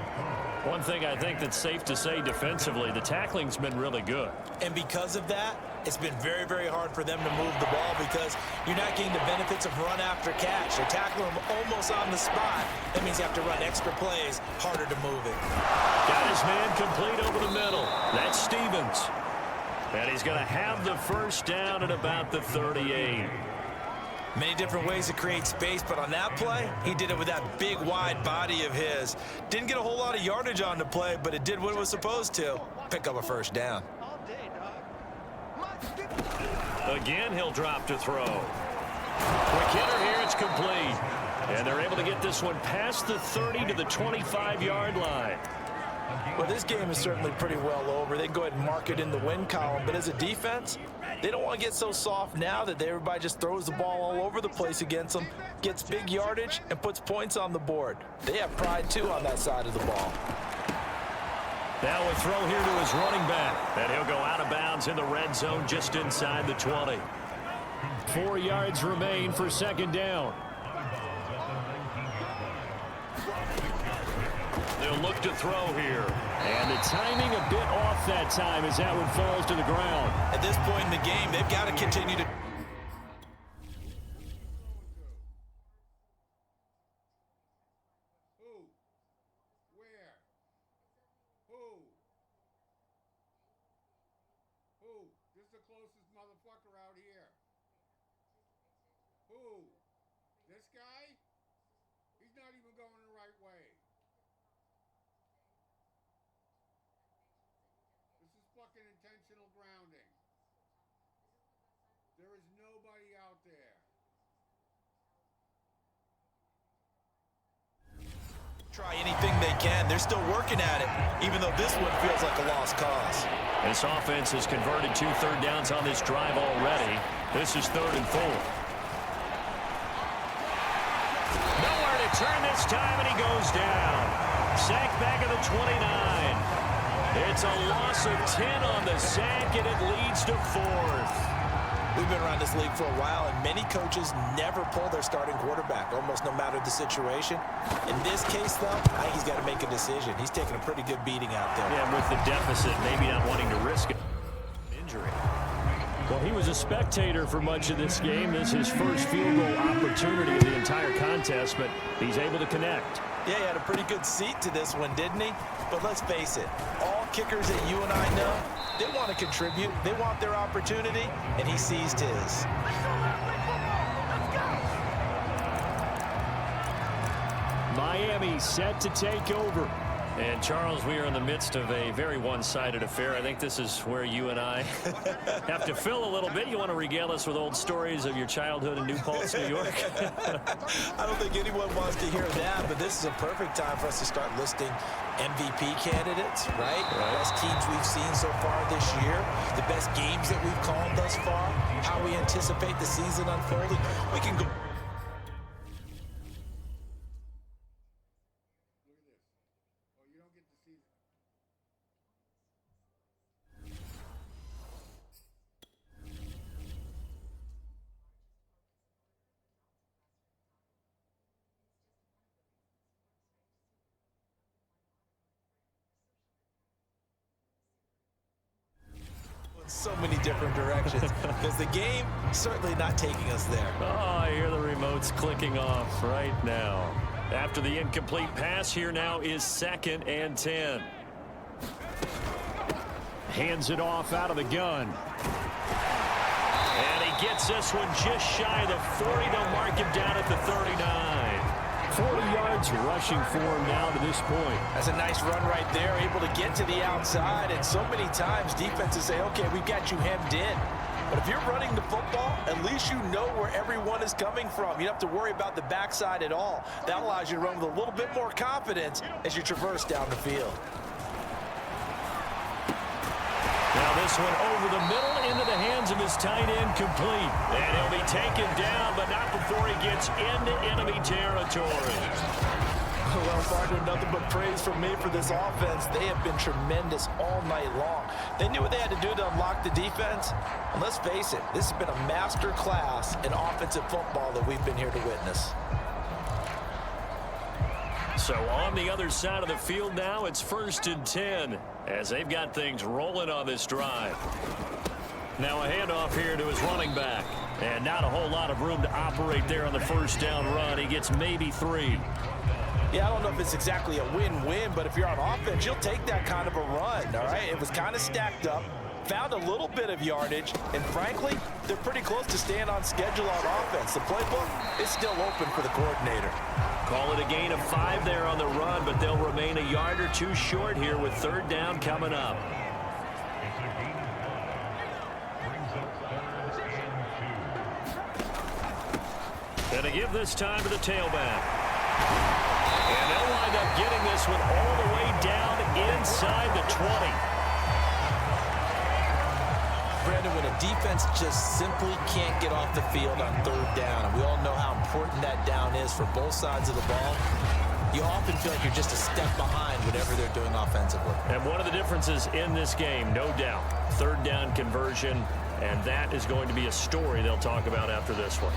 One thing I think that's safe to say defensively, the tackling's been really good. And because of that, it's been very, very hard for them to move the ball because you're not getting the benefits of run after catch. They're tackling them almost on the spot. That means you have to run extra plays, harder to move it. Got his man complete over the middle. That's Stevens. And he's going to have the first down at about the 38. Many different ways to create space, but on that play, he did it with that big, wide body of his. Didn't get a whole lot of yardage on the play, but it did what it was supposed to. Pick up a first down. Again, he'll drop to throw. Quick hitter here, it's complete. And they're able to get this one past the 30 to the 25-yard line. Well, this game is certainly pretty well over. They go ahead and mark it in the win column, but as a defense, they don't want to get so soft now that everybody just throws the ball all over the place against them, gets big yardage, and puts points on the board. They have pride, too, on that side of the ball. Now a throw here to his running back, and he'll go out of bounds in the red zone just inside the 20. 4 yards remain for second down. they'll look to throw here. And the timing a bit off that time as that one falls to the ground. At this point in the game, they've got to continue to... Who? Where? Who? Who? This is the closest motherfucker out here. Who? This guy? He's not even going the right way. This is fucking intentional grounding. There is nobody out there. Try anything they can. They're still working at it, even though this one feels like a lost cause. This offense has converted 2 third downs on this drive already. This is 3rd and 4. Nowhere to turn this time, and he goes down. Sack back at the 29. It's a loss of 10 on the sack, and it leads to 4th. We've been around this league for a while, and many coaches never pull their starting quarterback, almost no matter the situation. In this case, though, I think he's got to make a decision. He's taking a pretty good beating out there. Yeah, with the deficit, maybe not wanting to risk it. Injury. Well, he was a spectator for much of this game. This is his first field goal opportunity of the entire contest, but he's able to connect. Yeah, he had a pretty good seat to this one, didn't he? But let's face it, all kickers that you and I know, they want to contribute. They want their opportunity, and he seized his. Miami set to take over. And, Charles, we are in the midst of a very one-sided affair. I think this is where you and I have to fill a little bit. You want to regale us with old stories of your childhood in New Paltz, New York? I don't think anyone wants to hear that, but this is a perfect time for us to start listing MVP candidates, right? Best teams we've seen so far this year, the best games that we've called thus far, how we anticipate the season unfolding. We can go... so many different directions because the game certainly not taking us there. Oh, I hear the remotes clicking off right now. After the incomplete pass, here now is 2nd and 10. Hands it off out of the gun. And he gets this one just shy of the 40. They'll mark him down at the 39. 40 yards rushing for him now to this point. That's a nice run right there, able to get to the outside. And so many times defenses say, okay, we've got you hemmed in. But if you're running the football, at least you know where everyone is coming from. You don't have to worry about the backside at all. That allows you to run with a little bit more confidence as you traverse down the field. Now this one over the middle into the hands of his tight end, complete. And he'll be taken down, but not before he gets into enemy territory. Well, partner, nothing but praise from me for this offense. They have been tremendous all night long. They knew what they had to do to unlock the defense. And let's face it, this has been a master class in offensive football that we've been here to witness. So on the other side of the field now, it's 1st and 10 as they've got things rolling on this drive. Now a handoff here to his running back. And not a whole lot of room to operate there on the 1st down run. He gets maybe 3. Yeah, I don't know if it's exactly a win-win, but if you're on offense, you'll take that kind of a run, all right? It was kind of stacked up, found a little bit of yardage, and frankly, they're pretty close to staying on schedule on offense. The playbook is still open for the coordinator. Call it a gain of 5 there on the run, but they'll remain a yard or 2 short here with 3rd down coming up. And to give this time to the tailback. And they'll wind up getting this one all the way down inside the 20. Brandon, when a defense just simply can't get off the field on 3rd down, and we all know how important that down is for both sides of the ball, you often feel like you're just a step behind whatever they're doing offensively. And one of the differences in this game, no doubt, 3rd down conversion, and that is going to be a story they'll talk about after this one.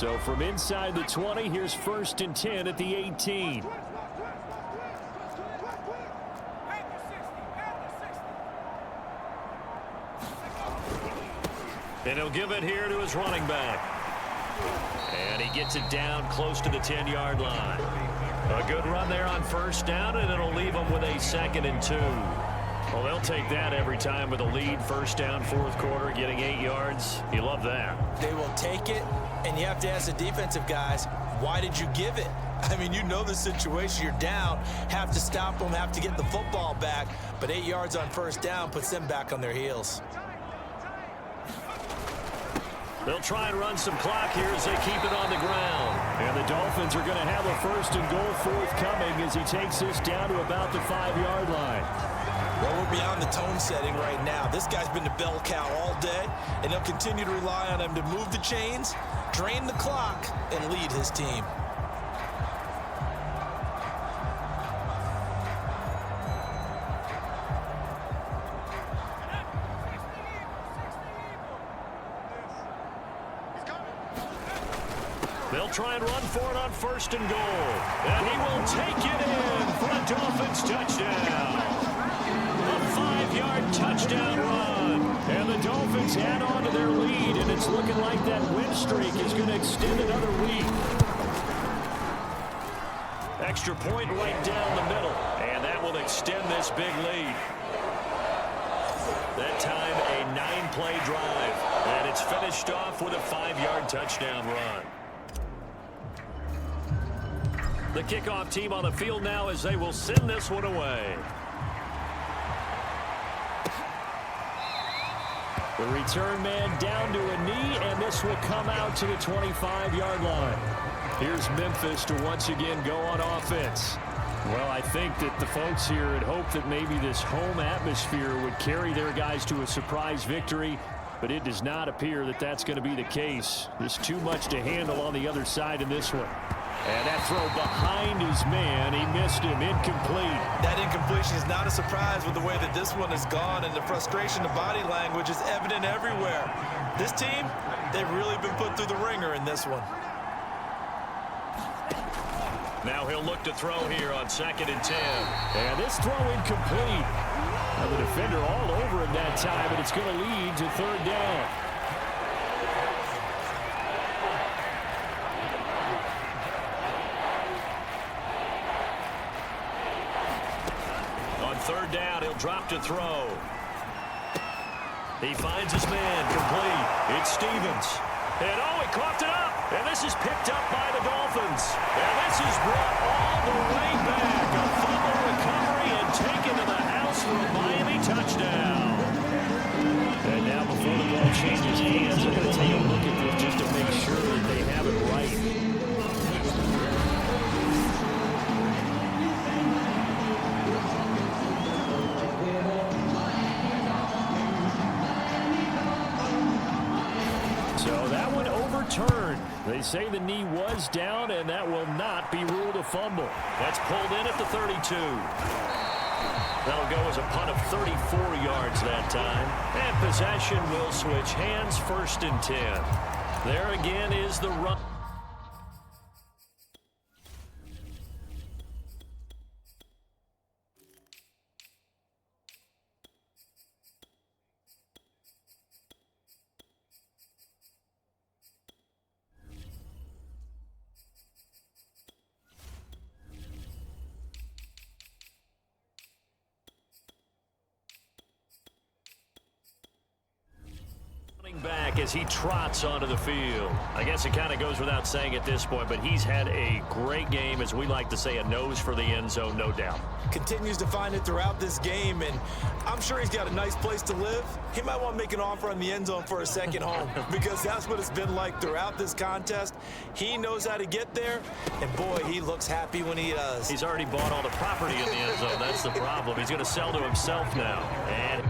So from inside the 20, here's 1st and 10 at the 18. And he'll give it here to his running back. And he gets it down close to the 10-yard line. A good run there on 1st down, and it'll leave them with a 2nd and 2. Well, they'll take that every time with a lead. 1st down, 4th quarter, getting 8 yards. You love that. They will take it, and you have to ask the defensive guys, why did you give it? I mean, you know the situation. You're down, have to stop them, have to get the football back. But 8 yards on 1st down puts them back on their heels. They'll try and run some clock here as they keep it on the ground. And the Dolphins are going to have a 1st and goal forthcoming as he takes this down to about the 5-yard line. Well, we're beyond the tone setting right now. This guy's been the bell cow all day, and they'll continue to rely on him to move the chains, drain the clock, and lead his team. They'll try and run for it on 1st and goal. And he will take it in for a Dolphins touchdown. A 5-yard touchdown run. And the Dolphins add on to their lead, and it's looking like that win streak is going to extend another week. Extra point right down the middle, and that will extend this big lead. That time a 9-play drive, and it's finished off with a 5-yard touchdown run. The kickoff team on the field now as they will send this one away. The return man down to a knee, and this will come out to the 25-yard line. Here's Memphis to once again go on offense. Well, I think that the folks here had hoped that maybe this home atmosphere would carry their guys to a surprise victory, but it does not appear that that's going to be the case. There's too much to handle on the other side in this one. And that throw behind his man, he missed him, incomplete. That incompletion is not a surprise with the way that this one has gone, and the frustration, the body language is evident everywhere. This team, they've really been put through the ringer in this one. Now he'll look to throw here on 2nd and 10. And this throw incomplete. Now the defender all over him that time, and it's going to lead to 3rd down. On 3rd down, he'll drop to throw. He finds his man, complete. It's Stevens. And oh, he coughed it up. And this is picked up by the Dolphins. And this is brought all the way back. A fumble recovery and taken to the house for a Miami touchdown. And now before the ball changes hands, they're going to take a look at this just to make sure that they have it right. So that one overturned. They say the knee was down, and that will not be ruled a fumble. That's pulled in at the 32. That'll go as a punt of 34 yards that time. And possession will switch hands, 1st and 10. There again is the run. Back as he trots onto the field. I guess it kind of goes without saying at this point, but he's had a great game, as we like to say, a nose for the end zone, no doubt. Continues to find it throughout this game, and I'm sure he's got a nice place to live. He might want to make an offer on the end zone for a second home, because that's what it's been like throughout this contest. He knows how to get there, and boy, he looks happy when he does. He's already bought all the property in the end zone. That's the problem. He's going to sell to himself now. And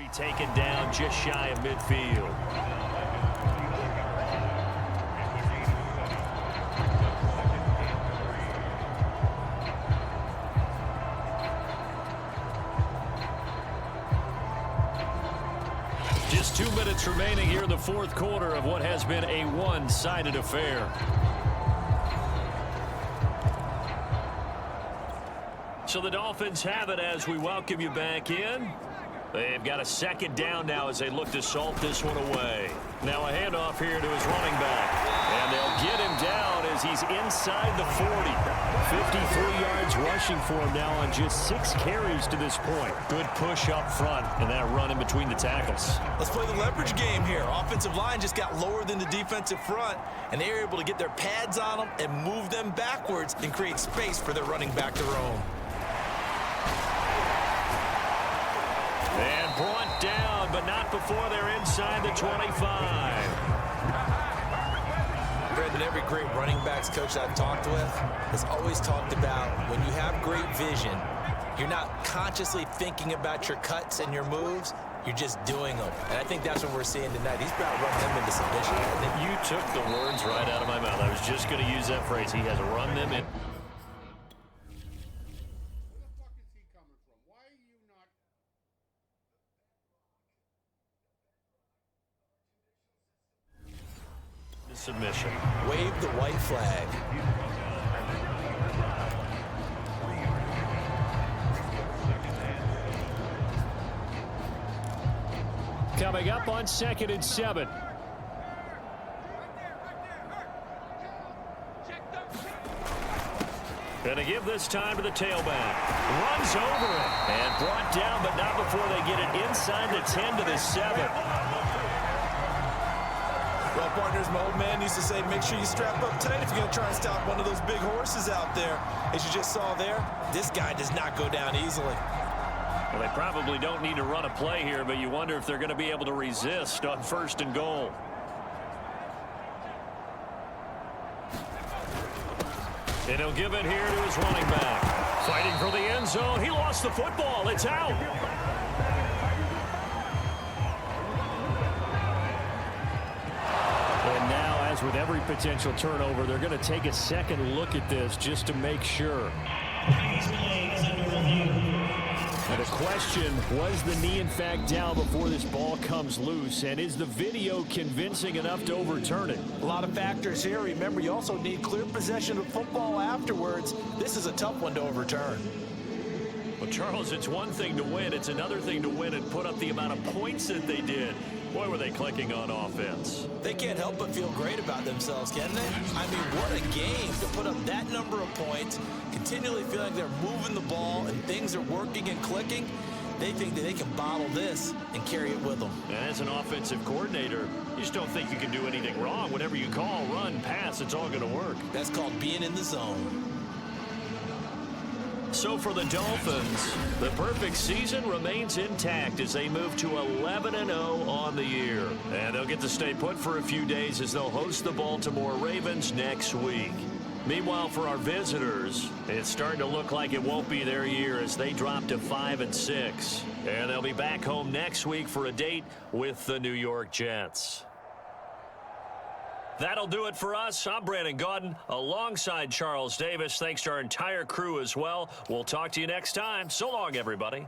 be taken down just shy of midfield. Just 2 minutes remaining here in the fourth quarter of what has been a one-sided affair. So the Dolphins have it as we welcome you back in. They've got a second down now as they look to salt this one away. Now a handoff here to his running back. And they'll get him down as he's inside the 40. 53 yards rushing for him now on just 6 carries to this point. Good push up front and that run in between the tackles. Let's play the leverage game here. Offensive line just got lower than the defensive front, and they were able to get their pads on them and move them backwards and create space for their running back to roam. And brought down, but not before they're inside the 25. Brandon, every great running backs coach I've talked with has always talked about when you have great vision, you're not consciously thinking about your cuts and your moves, you're just doing them. And I think that's what we're seeing tonight. He's about to run them into submission. You took the words right out of my mouth. I was just going to use that phrase. He has run them in. Submission. Wave the white flag. Coming up on 2nd and 7. Gonna give this time to the tailback. Runs over it and brought down, but not before they get it inside the 10 to the 7. Well, partners, my old man used to say, make sure you strap up tight if you're going to try and stop one of those big horses out there. As you just saw there, this guy does not go down easily. Well, they probably don't need to run a play here, but you wonder if they're going to be able to resist on 1st and goal. And he'll give it here to his running back. Fighting for the end zone. He lost the football. It's out. And now, as with every potential turnover, they're going to take a second look at this just to make sure. And the question, was the knee in fact down before this ball comes loose? And is the video convincing enough to overturn it? A lot of factors here. Remember, you also need clear possession of football afterwards. This is a tough one to overturn. Well, Charles, it's one thing to win. It's another thing to win and put up the amount of points that they did. Boy, were they clicking on offense. They can't help but feel great about themselves, can they? I mean, what a game to put up that number of points, continually feeling like they're moving the ball and things are working and clicking. They think that they can bottle this and carry it with them. And as an offensive coordinator, you just don't think you can do anything wrong. Whatever you call, run, pass, it's all going to work. That's called being in the zone. So for the Dolphins, the perfect season remains intact as they move to 11-0 on the year. And they'll get to stay put for a few days as they'll host the Baltimore Ravens next week. Meanwhile, for our visitors, it's starting to look like it won't be their year as they drop to 5-6. And they'll be back home next week for a date with the New York Jets. That'll do it for us. I'm Brandon Gaudin alongside Charles Davis. Thanks to our entire crew as well. We'll talk to you next time. So long, everybody.